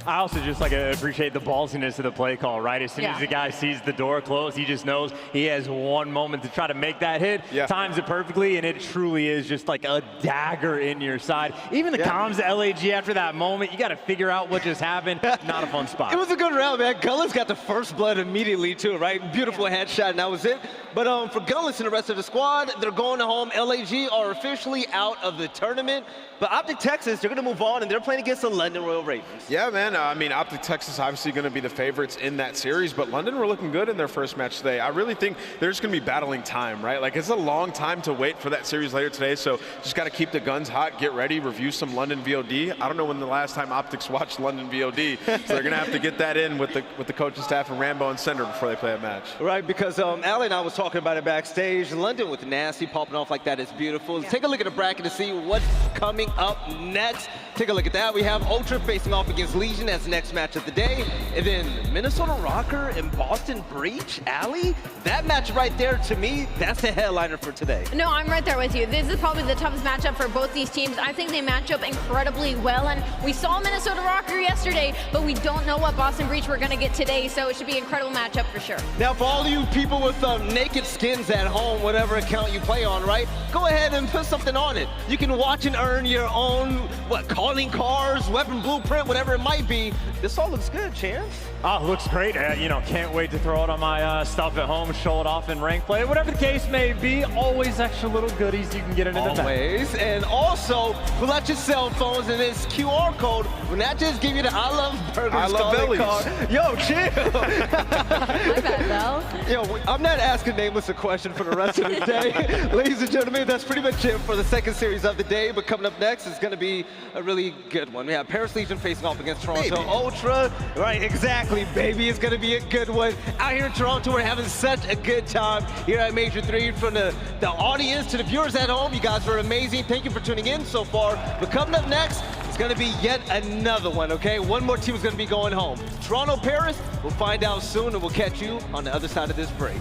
I also just appreciate the ballsiness of the play call, right? As soon as the guy sees the door close, he just knows he has one moment to try to make that hit, times it perfectly, and it truly is just like a dagger in your side. Even the comms at LAG after that moment, you got to figure out what just happened. Not a fun spot. It was a good round, man. Gullus got the first blood immediately, too, right? Beautiful headshot, and that was it. But for Gullus and the rest of the squad, they're going home. LAG are officially out of the tournament. But OpTic Texas, they're going to move on, and they're playing against the London Royal Ravens. Yeah, man. I mean, OpTic Texas obviously going to be the favorites in that series, but London were looking good in their first match today. I really think they're just going to be battling time, right? Like, it's a long time to wait for that series later today, so just got to keep the guns hot, get ready, review some London VOD. I don't know when the last time OpTics watched London VOD, so they're going to have to get that in with the coaching staff and Rambo and Sender before they play a match. Right, because Ali and I was talking about it backstage. London with Nasty popping off like that is beautiful. Take a look at the bracket to see what's coming up next. Take a look at that. We have Ultra facing off against Legion as the next match of the day. And then Minnesota Røkkr and Boston Breach, Ali. That match right there, to me, that's the headliner for today. No, I'm right there with you. This is probably the toughest matchup for both these teams. I think they match up incredibly well. And we saw Minnesota Røkkr yesterday, but we don't know what Boston Breach we're going to get today. So it should be an incredible matchup for sure. Now, for all you people with naked skins at home, whatever account you play on, right? Go ahead and put something on it. You can watch and earn your own, calling cards, weapon blueprint, whatever it might be. happy. This all looks good, Chance. Oh, looks great. You know, can't wait to throw it on my stuff at home, show it off in rank play. Whatever the case may be, always extra little goodies you can get in the bag. Always. And also, pull out your cell phones and this QR code. Will not just give you the I love burgers. I love bellies. Card. Yo, chill. My bad, Bell. Yo, I'm not asking Nameless a question for the rest of the day. Ladies and gentlemen, that's pretty much it for the second series of the day. But coming up next is going to be a really good one. We have Paris Legion facing off against Toronto Ultra. Right, exactly, baby. It's going to be a good one. Out here in Toronto, we're having such a good time here at Major 3. From the audience to the viewers at home, you guys are amazing. Thank you for tuning in so far. But coming up next, it's going to be yet another one, okay? One more team is going to be going home. Toronto, Paris, we'll find out soon, and we'll catch you on the other side of this break.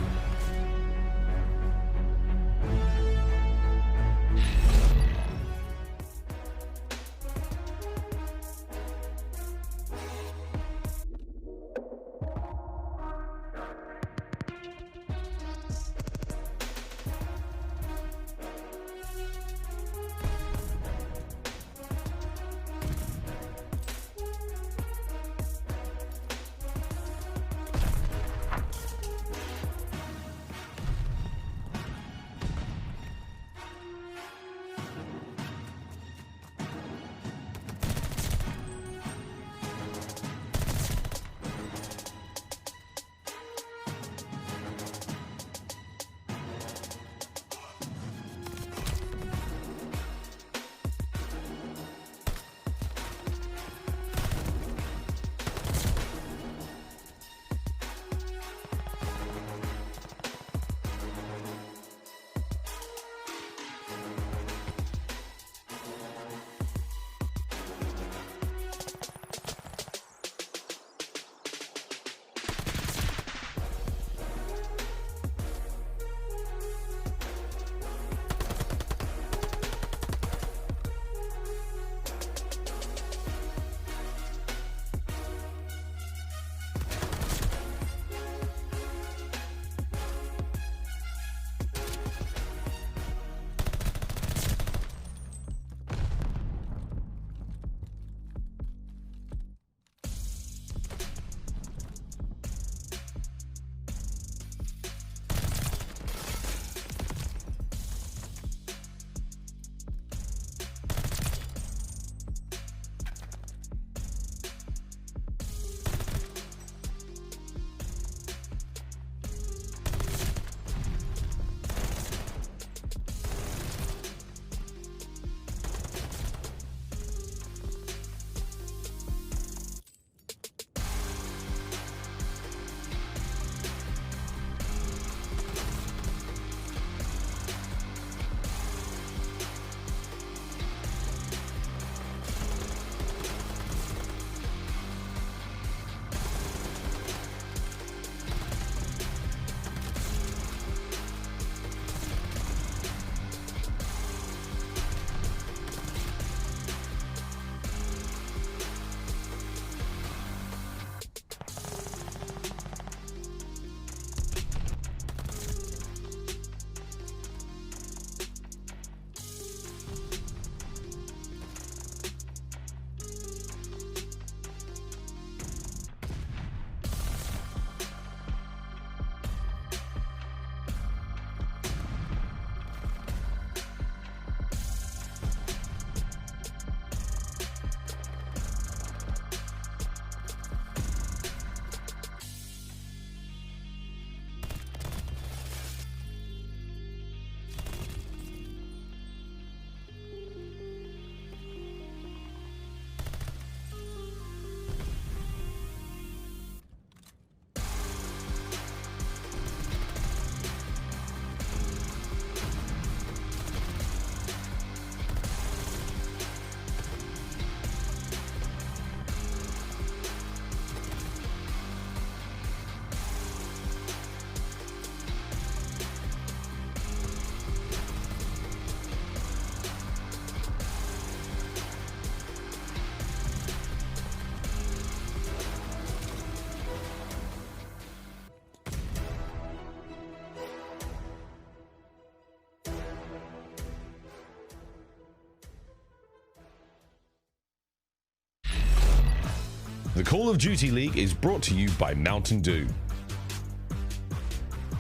The Call of Duty League is brought to you by Mountain Dew.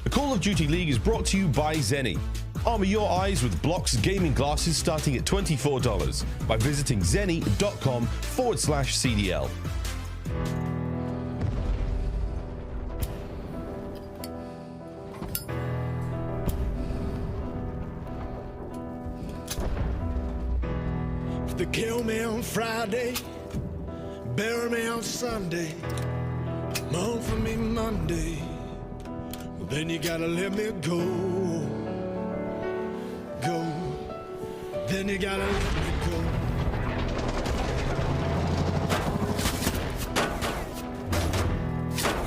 The Call of Duty League is brought to you by Zenni. Armor your eyes with Block's gaming glasses starting at $24 by visiting zenni.com/CDL. If they kill me on Friday, bury me on Sunday, mourn for me Monday, well, then you gotta let me go. Then you gotta let me go.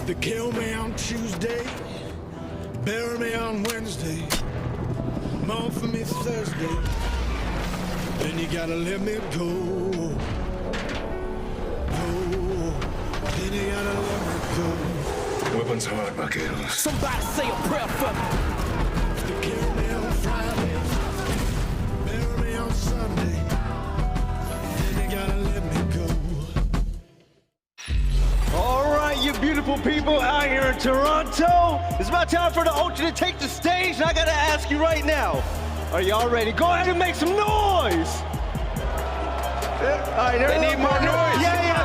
They kill me on Tuesday, bury me on Wednesday, mourn for me Thursday, then you gotta let me go. Then you gotta let me go. Weapons hard, vaqueros. Somebody say a prayer for me. They kill me on Friday, on Sunday, then you gotta let me go. All right, you beautiful people out here in Toronto. It's about time for the Ultra to take the stage, and I gotta ask you right now, are y'all ready? Go ahead and make some noise. All right, they need more noise. Yeah.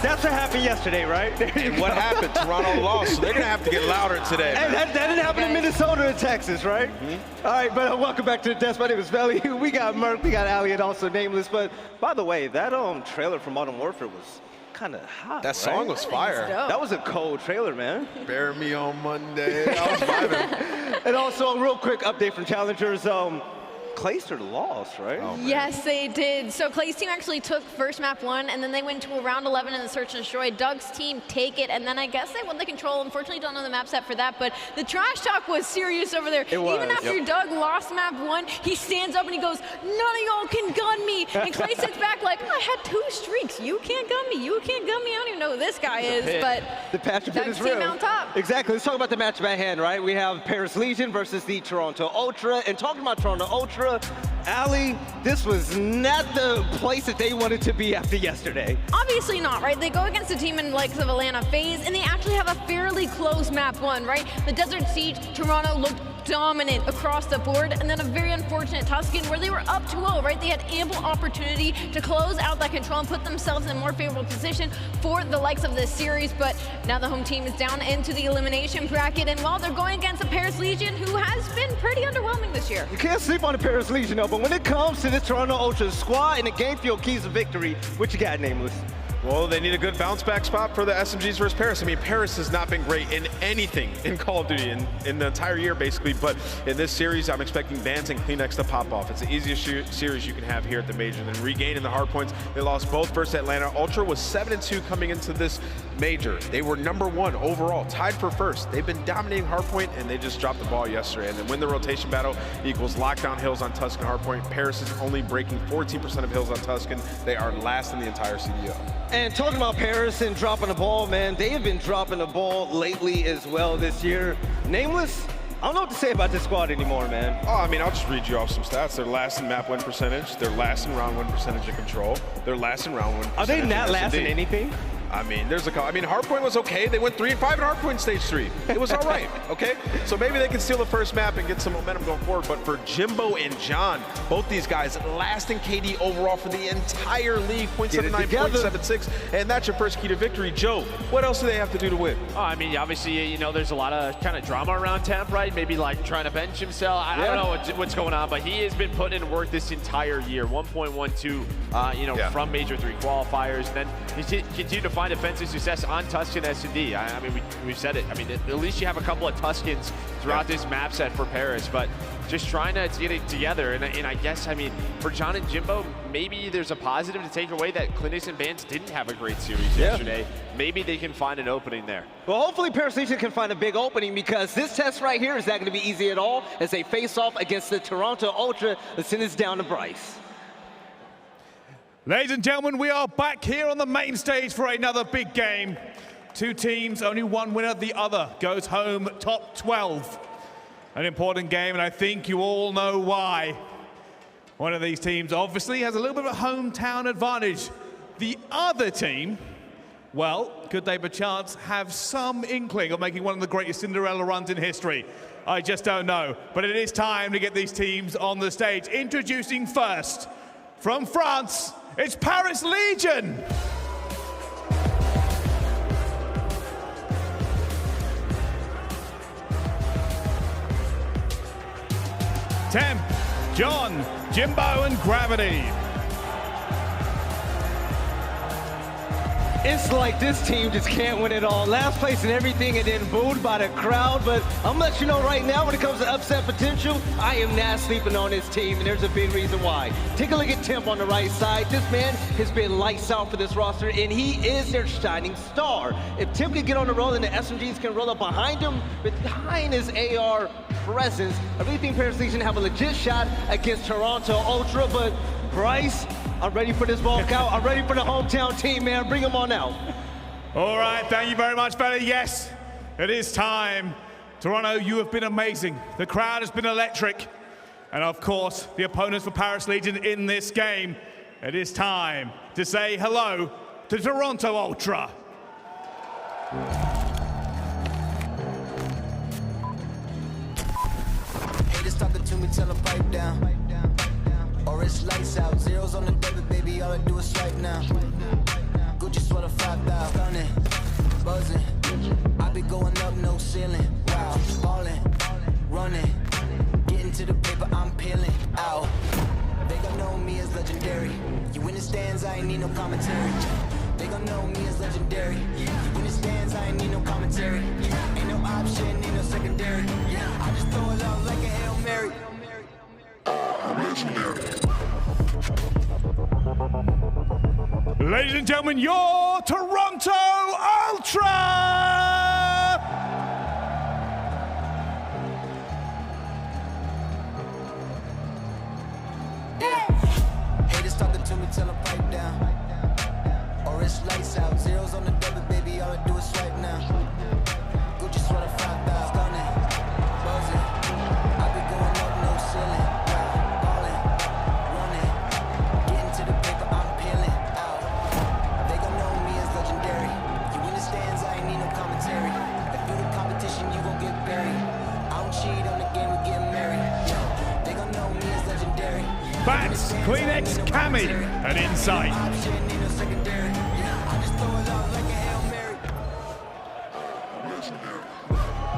That's what happened yesterday, right? And what happened? Toronto lost, so they're gonna have to get louder today. And that didn't happen in Minnesota and Texas, right? Mm-hmm. All right, but welcome back to the desk. My name is Belly. We got Merc, we got Ali, and also Nameless. But by the way, that trailer for Modern Warfare was kind of hot. That song was fire. That was a cold trailer, man. Bury me on Monday. I was vibing. And also a real quick update from challengers. Clayster lost, right? Oh, yes, they did. So Clay's team actually took first map 1, and then they went to a round 11 in the search and destroy. Doug's team take it, and then I guess they won the control. Unfortunately, don't know the map set for that, but the trash talk was serious over there. Even after Doug lost map 1, he stands up and he goes, "None of y'all can gun me." And Clay sits back like, "I had 2 streaks. You can't gun me. You can't gun me. I don't even know who this guy is." But the passion pit is real. Team on top. Exactly. Let's talk about the matchup at hand, right? We have Paris Legion versus the Toronto Ultra. And talking about Toronto Ultra, Ali, this was not the place that they wanted to be after yesterday. Obviously not, right? They go against a team in the likes of Atlanta FaZe, and they actually have a fairly close map 1, right? The Desert Siege, Toronto looked dominant across the board, and then a very unfortunate Tuscan where they were up 2-0, right? They had ample opportunity to close out that control and put themselves in a more favorable position for the likes of this series, but now the home team is down into the elimination bracket, and while they're going against a Paris Legion who has been pretty underwhelming this year. You can't sleep on the Paris Legion, though, but when it comes to the Toronto Ultra squad and the game field keys of victory, what you got, Nameless? Well, they need a good bounce back spot for the SMGs versus Paris. I mean, Paris has not been great in anything in Call of Duty in the entire year, basically. But in this series, I'm expecting bans and Kleenex to pop off. It's the easiest series you can have here at the major. Then regaining the hard points, they lost both versus Atlanta. Ultra was 7-2 coming into this major. They were #1 overall, tied for first. They've been dominating hardpoint, and they just dropped the ball yesterday. And then win the rotation battle equals lockdown hills on Tuscan hardpoint. Paris is only breaking 14% of hills on Tuscan. They are last in the entire CDL. And talking about Paris and dropping the ball, man, they have been dropping the ball lately as well this year. Nameless, I don't know what to say about this squad anymore, man. Oh, I mean, I'll just read you off some stats. They're last in map win percentage. They're last in round win percentage of control. They're last in round win percentage. Are they not last in anything? I mean, there's a couple. I mean, hardpoint was okay. They went 3 and 5 in hardpoint stage 3. It was all right, okay? So maybe they can steal the first map and get some momentum going forward. But for Jimbo and John, both these guys last in KD overall for the entire league, 0.79, 0.76, and that's your first key to victory. Joe, what else do they have to do to win? Oh, I mean, obviously, you know, there's a lot of kind of drama around Temp, right? Maybe like trying to bench himself. I don't know what's going on, but he has been putting in work this entire year. 1.12, you know, from Major 3 qualifiers. And then he continued to find offensive success on Tuscan S&D. I mean, we've said it. I mean, at least you have a couple of Tuscans throughout this map set for Paris, but just trying to get it together. And I guess, I mean, for John and Jimbo, maybe there's a positive to take away that Clinics and Bands didn't have a great series yesterday. Maybe they can find an opening there. Well, hopefully Paris Legion can find a big opening, because this test right here is not going to be easy at all as they face off against the Toronto Ultra. Let's send this down to Bryce. Ladies and gentlemen, we are back here on the main stage for another big game. 2 teams, only one winner, the other goes home top 12. An important game, and I think you all know why. One of these teams obviously has a little bit of a hometown advantage. The other team well, could they perchance have some inkling of making one of the greatest Cinderella runs in history? I just don't know. But it is time to get these teams on the stage. Introducing first, from France, it's Paris Legion. Temp, John, Jimbo, and Gravity. It's like this team just can't win it all. Last place in everything and then booed by the crowd. But I'm gonna let you know right now, when it comes to upset potential, I am not sleeping on this team, and there's a big reason why. Take a look at Temp on the right side. This man has been lights out for this roster, and he is their shining star. If Temp can get on the roll and the SMGs can roll up behind him, behind his AR presence, I really think Paris Legion have a legit shot against Toronto Ultra. But Bryce, I'm ready for this walkout. I'm ready for the hometown team, man. Bring them on out. All right, thank you very much, fella. Yes, it is time. Toronto, you have been amazing. The crowd has been electric. And of course, the opponents for Paris Legion in this game. It is time to say hello to Toronto Ultra. Haters talking to me, tell them pipe down. Or it's lights out, zeros on the debit, baby, all I do is swipe now. Gucci sweater 5,000, stunning, buzzing. I be going up, no ceiling. Wow, ballin', running, getting to the paper, I'm peeling out. They gon' know me as legendary. You in the stands, I ain't need no commentary. They gon' know me as legendary. You in the stands, I ain't need no commentary. Ain't no option, ain't no secondary. I just throw it out like a Hail Mary. Ladies and gentlemen, your Toronto Ultra! Haters talking to me, tell them pipe down. Or it's lights out, zeros on the debit, baby, all I do is swipe now. Gucci sweater 5,000, stunning, buzzing. I be going up, no ceiling. Ballin', running, getting to the paper, I'm peeling out. They gon' know me as legendary. You in the stands, I ain't need no commentary. If you the competition, you gon' get buried. I don't cheat on the game, we get married. They gon' know me as legendary. Bats, Kleenex, Cammy, and Insight.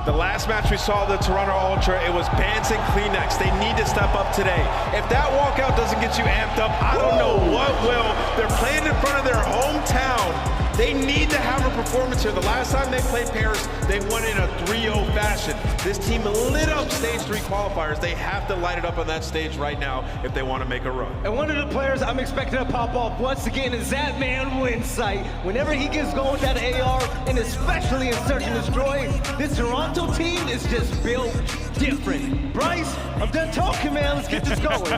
The last match we saw the Toronto Ultra, it was Bans and Kleenex. They need to step up today. If that walkout doesn't get you amped up, I don't know what will. They're playing in front of their hometown. They need to have a performance here. The last time they played Paris, they won in a 3-0 fashion. This team lit up stage 3 qualifiers. They have to light it up on that stage right now if they want to make a run. And one of the players I'm expecting to pop off once again is that man Insight. Whenever he gets going with that AR, and especially in Search and Destroy, this Toronto team is just built different. Bryce, I'm done talking, man. Let's get this going.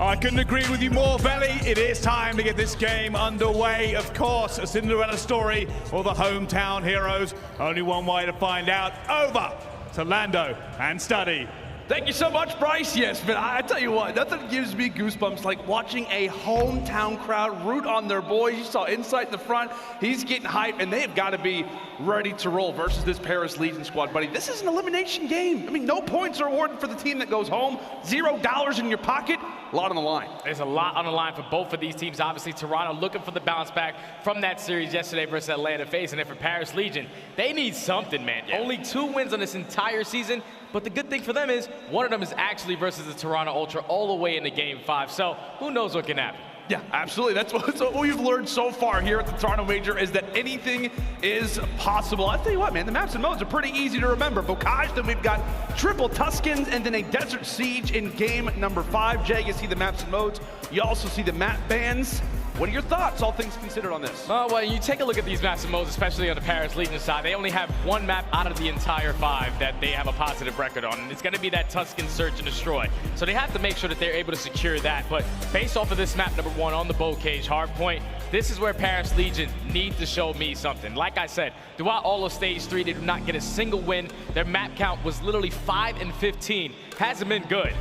I couldn't agree with you more, Belly. It is time to get this game underway. Of course, a Cinderella story or the hometown heroes. Only one way to find out. Over to Lando and Study. Thank you so much, Bryce. Yes, but I tell you what, nothing gives me goosebumps like watching a hometown crowd root on their boys. You saw Insight in the front. He's getting hyped, and they have got to be ready to roll versus this Paris Legion squad, buddy. This is an elimination game. I mean, no points are awarded for the team that goes home. $0 in your pocket. A lot on the line. There's a lot on the line for both of these teams. Obviously, Toronto looking for the bounce back from that series yesterday versus Atlanta FaZe. And then for Paris Legion, they need something, man. Yeah. Only 2 wins on this entire season. But the good thing for them is one of them is actually versus the Toronto Ultra all the way into Game 5. So who knows what can happen. Yeah, absolutely. That's what we've learned so far here at the Toronto Major is that anything is possible. I'll tell you what, man, the maps and modes are pretty easy to remember. Bocage, then we've got triple Tuscans, and then a Desert Siege in game number 5. Jay, you see the maps and modes. You also see the map bans. What are your thoughts, all things considered, on this? Well, you take a look at these maps and modes, especially on the Paris Legion side. They only have 1 map out of the entire 5 that they have a positive record on, and it's going to be that Tuscan Search and Destroy. So they have to make sure that they're able to secure that. But based off of this map number 1 on the Bocage hardpoint, this is where Paris Legion need to show me something. Like I said, throughout all of Stage 3, they did not get a single win. Their map count was literally 5 and 15. Hasn't been good.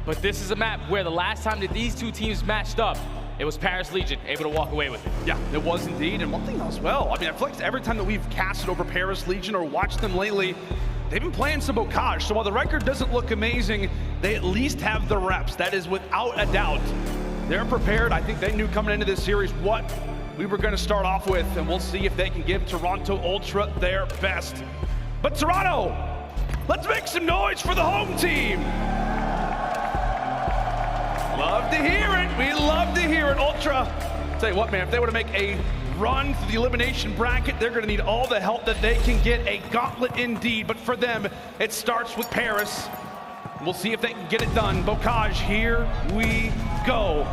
But this is a map where the last time that these two teams matched up, it was Paris Legion able to walk away with it. Yeah, it was indeed. And one thing as well, I mean, I feel like every time that we've casted over Paris Legion or watched them lately, they've been playing some bocage. So while the record doesn't look amazing, they at least have the reps. That is without a doubt. They're prepared. I think they knew coming into this series what we were going to start off with, and we'll see if they can give Toronto Ultra their best. But Toronto, let's make some noise for the home team. Love to hear it. We love to hear it. Ultra, tell you what, man, if they were to make a run through the elimination bracket, they're going to need all the help that they can get. A gauntlet indeed, but for them, it starts with Paris. We'll see if they can get it done. Bocage, here we go.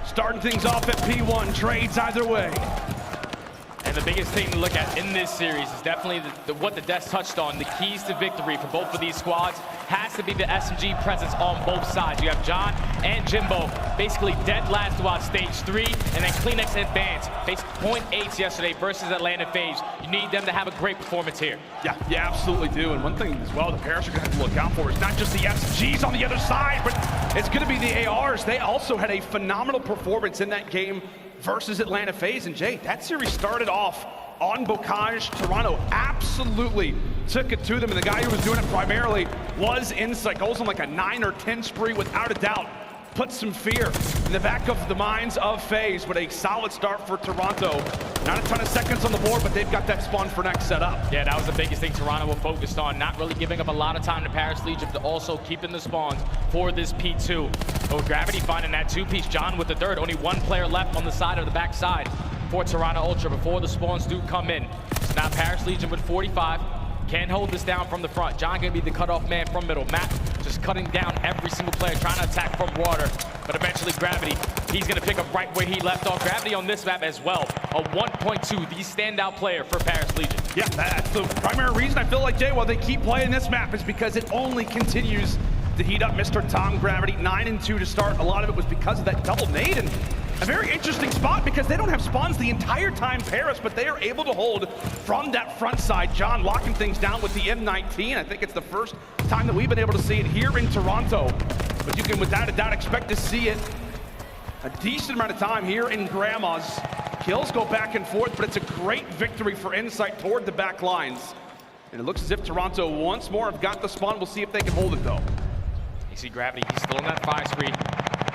Starting things off at P1, trades either way. And the biggest thing to look at in this series is definitely what the Des touched on. The keys to victory for both of these squads has to be the SMG presence on both sides. You have John and Jimbo basically dead last throughout stage 3, and then Cleanex advanced. Faced 0.8s yesterday versus Atlanta FaZe. You need them to have a great performance here. Yeah, you absolutely do. And one thing as well the Paris are going to have to look out for is not just the SMGs on the other side, but it's going to be the ARs. They also had a phenomenal performance in that game versus Atlanta FaZe. And Jay, that series started off on Bocage. Toronto absolutely took it to them, and the guy who was doing it primarily was Insight. Goes on like a 9 or 10 spree without a doubt. Put some fear in the back of the minds of FaZe, but a solid start for Toronto. Not a ton of seconds on the board, but they've got that spawn for next set up. Yeah, that was the biggest thing Toronto were focused on, not really giving up a lot of time to Paris Legion, but also keeping the spawns for this P2. But with Gravity finding that 2-piece, John with the third, only one player left on the side of the backside for Toronto Ultra before the spawns do come in. So now Paris Legion with 45. Can hold this down from the front. John gonna be the cutoff man from middle. Mack just cutting down every single player, trying to attack from water. But eventually Gravity, he's gonna pick up right where he left off. Gravity on this map as well. A 1.2, the standout player for Paris Legion. Yeah, that's the primary reason I feel like, Jay, while they keep playing this map is because it only continues to heat up. Mr. Tom Gravity, 9-2 to start. A lot of it was because of that double nade, and a very interesting spot because they don't have spawns the entire time, Paris, but they are able to hold from that front side. John locking things down with the M19. I think it's the first time that we've been able to see it here in Toronto. But you can without a doubt expect to see it a decent amount of time here in Grandma's. Kills go back and forth, but it's a great victory for Insight toward the back lines. And it looks as if Toronto once more have got the spawn. We'll see if they can hold it though. You see Gravity, he's still in that fire spree.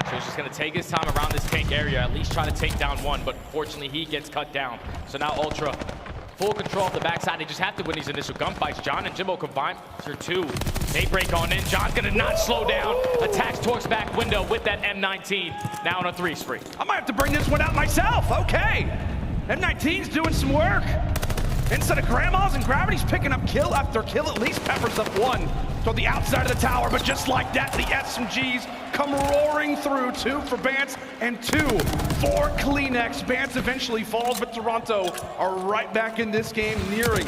So he's just going to take his time around this tank area, at least try to take down one, but fortunately he gets cut down. So now Ultra, full control of the backside. They just have to win these initial gunfights. John and Jimbo combined for 2. They break on in. John's going to not slow down. Attacks towards back window with that M19. Now on a 3 spree. I might have to bring this one out myself. Okay. M19's doing some work. Instead of Grandma's, and Gravity's picking up kill after kill. At least peppers up 1 to the outside of the tower, but just like that, the SMGs come roaring through. 2 for Bance and 2 for Cleanex. Bance eventually falls, but Toronto are right back in this game, nearing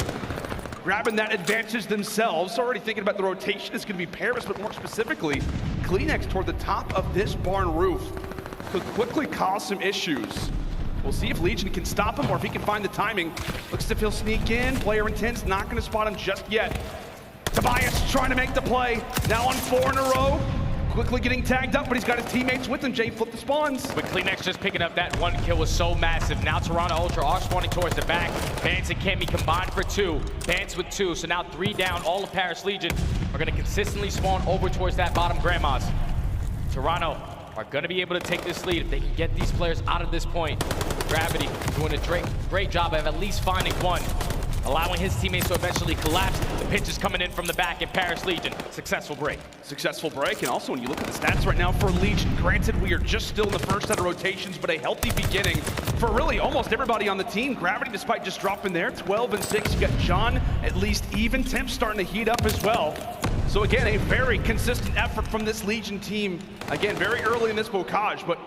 grabbing that advantage themselves. Already thinking about the rotation. It's going to be Paris, but more specifically, Cleanex toward the top of this barn roof could quickly cause some issues. We'll see if Legion can stop him or if he can find the timing. Looks as if he'll sneak in. Player intent's not going to spot him just yet. Tobias trying to make the play. Now on 4 in a row. Quickly getting tagged up, but he's got his teammates with him. Jay, flip the spawns. With Cleanex just picking up that 1 kill was so massive. Now Toronto Ultra are spawning towards the back. Bance and Cammy combined for 2. Bance with 2, so now 3 down. All of Paris Legion are going to consistently spawn over towards that bottom Grandma's. Toronto are going to be able to take this lead if they can get these players out of this point. Gravity doing a great job of at least finding 1, allowing his teammates to eventually collapse. The pitch is coming in from the back in Paris Legion. Successful break. Successful break, and also when you look at the stats right now for Legion, granted we are just still in the first set of rotations, but a healthy beginning for really almost everybody on the team. Gravity, despite just dropping there, 12-6. You got John at least even. Temp starting to heat up as well. So again, a very consistent effort from this Legion team. Again, very early in this bocage, but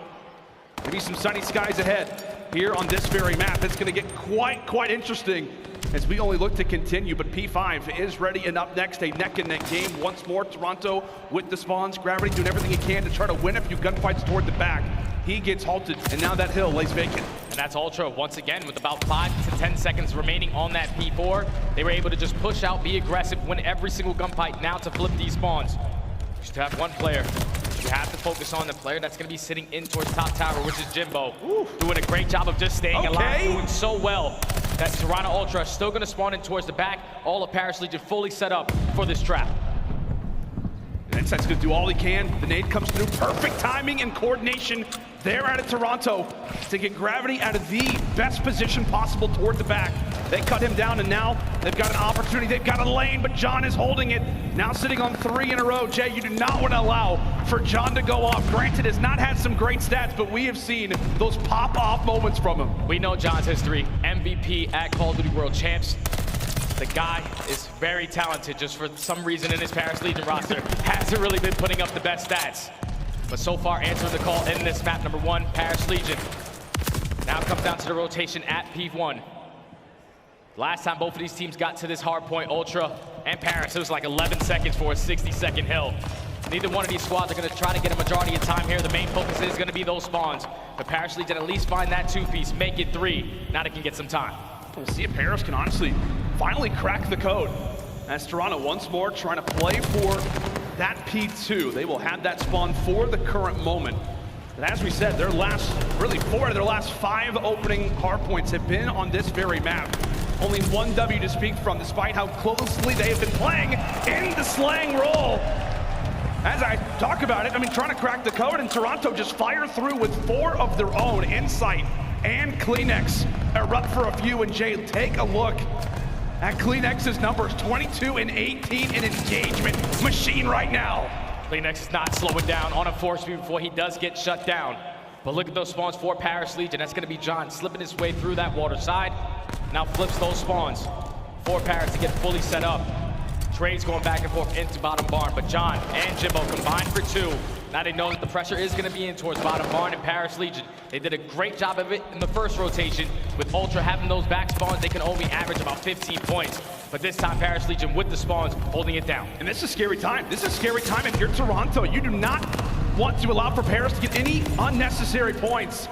maybe some sunny skies ahead here on this very map. It's going to get quite interesting as we only look to continue, but P5 is ready, and up next, a neck-and-neck game once more. Toronto with the spawns. Gravity doing everything he can to try to win a few gunfights toward the back. He gets halted, and now that hill lays vacant. And that's Ultra once again with about 5 to 10 seconds remaining on that P4. They were able to just push out, be aggressive, win every single gunfight now to flip these spawns. Just to have 1 player You have to focus on the player that's going to be sitting in towards top tower, which is Jimbo. Doing a great job of just staying alive, doing so well that Toronto Ultra is still going to spawn in towards the back. All of Paris Legion fully set up for this trap. Insight's gonna do all he can. The nade comes through. Perfect timing and coordination there out of Toronto to get Gravity out of the best position possible toward the back. They cut him down, and now they've got an opportunity. They've got a lane, but John is holding it. Now sitting on 3 in a row. Jay, you do not want to allow for John to go off. Granted, has not had some great stats, but we have seen those pop-off moments from him. We know John's history. MVP at Call of Duty World Champs. The guy is very talented, just for some reason in his Paris Legion roster hasn't really been putting up the best stats. But so far answering the call in this map number 1, Paris Legion. Now comes down to the rotation at P1. Last time both of these teams got to this hard point, Ultra and Paris, it was like 11 seconds for a 60-second hill. Neither one of these squads are going to try to get a majority of time here. The main focus is going to be those spawns. But Paris Legion at least find that 2-piece, make it 3. Now they can get some time. We'll see if Paris can honestly finally crack the code. As Toronto once more trying to play for that P2. They will have that spawn for the current moment. And as we said, their last, really 4 out of their last 5 opening hard points have been on this very map. Only 1 W to speak from, despite how closely they have been playing in the slang role. As I talk about it, I mean, trying to crack the code, and Toronto just fire through with 4 of their own. Insight and Kleenex erupt for a few, and Jay, take a look at Kleenex's numbers, 22 and 18 in engagement machine right now. Kleenex is not slowing down on a 4-speed before he does get shut down. But look at those spawns for Paris Legion. That's going to be John slipping his way through that water side. Now flips those spawns for Paris to get fully set up. Trades going back and forth into bottom barn, but John and Jimbo combined for 2. Now they know that the pressure is going to be in towards bottom barn and Paris Legion. They did a great job of it in the first rotation. With Ultra having those back spawns, they can only average about 15 points. But this time, Paris Legion with the spawns, holding it down. And this is a scary time. This is a scary time if you're Toronto. You do not want to allow for Paris to get any unnecessary points,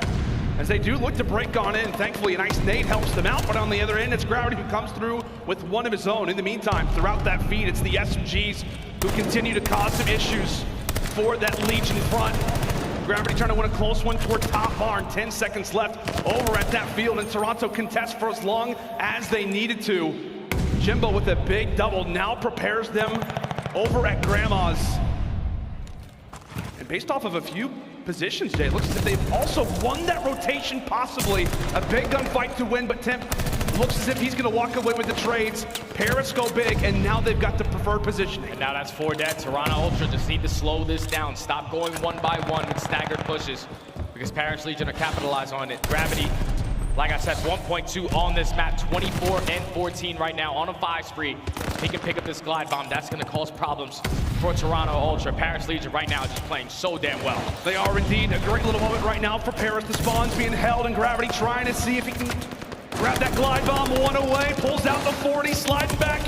as they do look to break on in. Thankfully, a nice nade helps them out, but on the other end, it's Gravity who comes through with 1 of his own. In the meantime, throughout that feed, it's the SMGs who continue to cause some issues for that Legion front. Gravity trying to win a close one toward top barn. 10 seconds left over at that field, and Toronto contests for as long as they needed to. Jimbo with a big double now prepares them over at Grandma's. And based off of a few positions, Jay, it looks as if they've also won that rotation, possibly. A big gunfight to win, but Temp looks as if he's going to walk away with the trades. Paris go big, and now they've got the preferred positioning. And now that's 4 dead. Toronto Ultra just need to slow this down. Stop going 1 by 1 with staggered pushes, because Paris Legion are capitalizing on it. Gravity, like I said, 1.2 on this map, 24 and 14 right now on a 5 spree. He can pick up this glide bomb. That's going to cause problems for Toronto Ultra. Paris Legion right now just playing so damn well. They are indeed. A great little moment right now for Paris. The spawns being held, and Gravity trying to see if he can grab that glide bomb. 1 away, pulls out the 40, sliding back,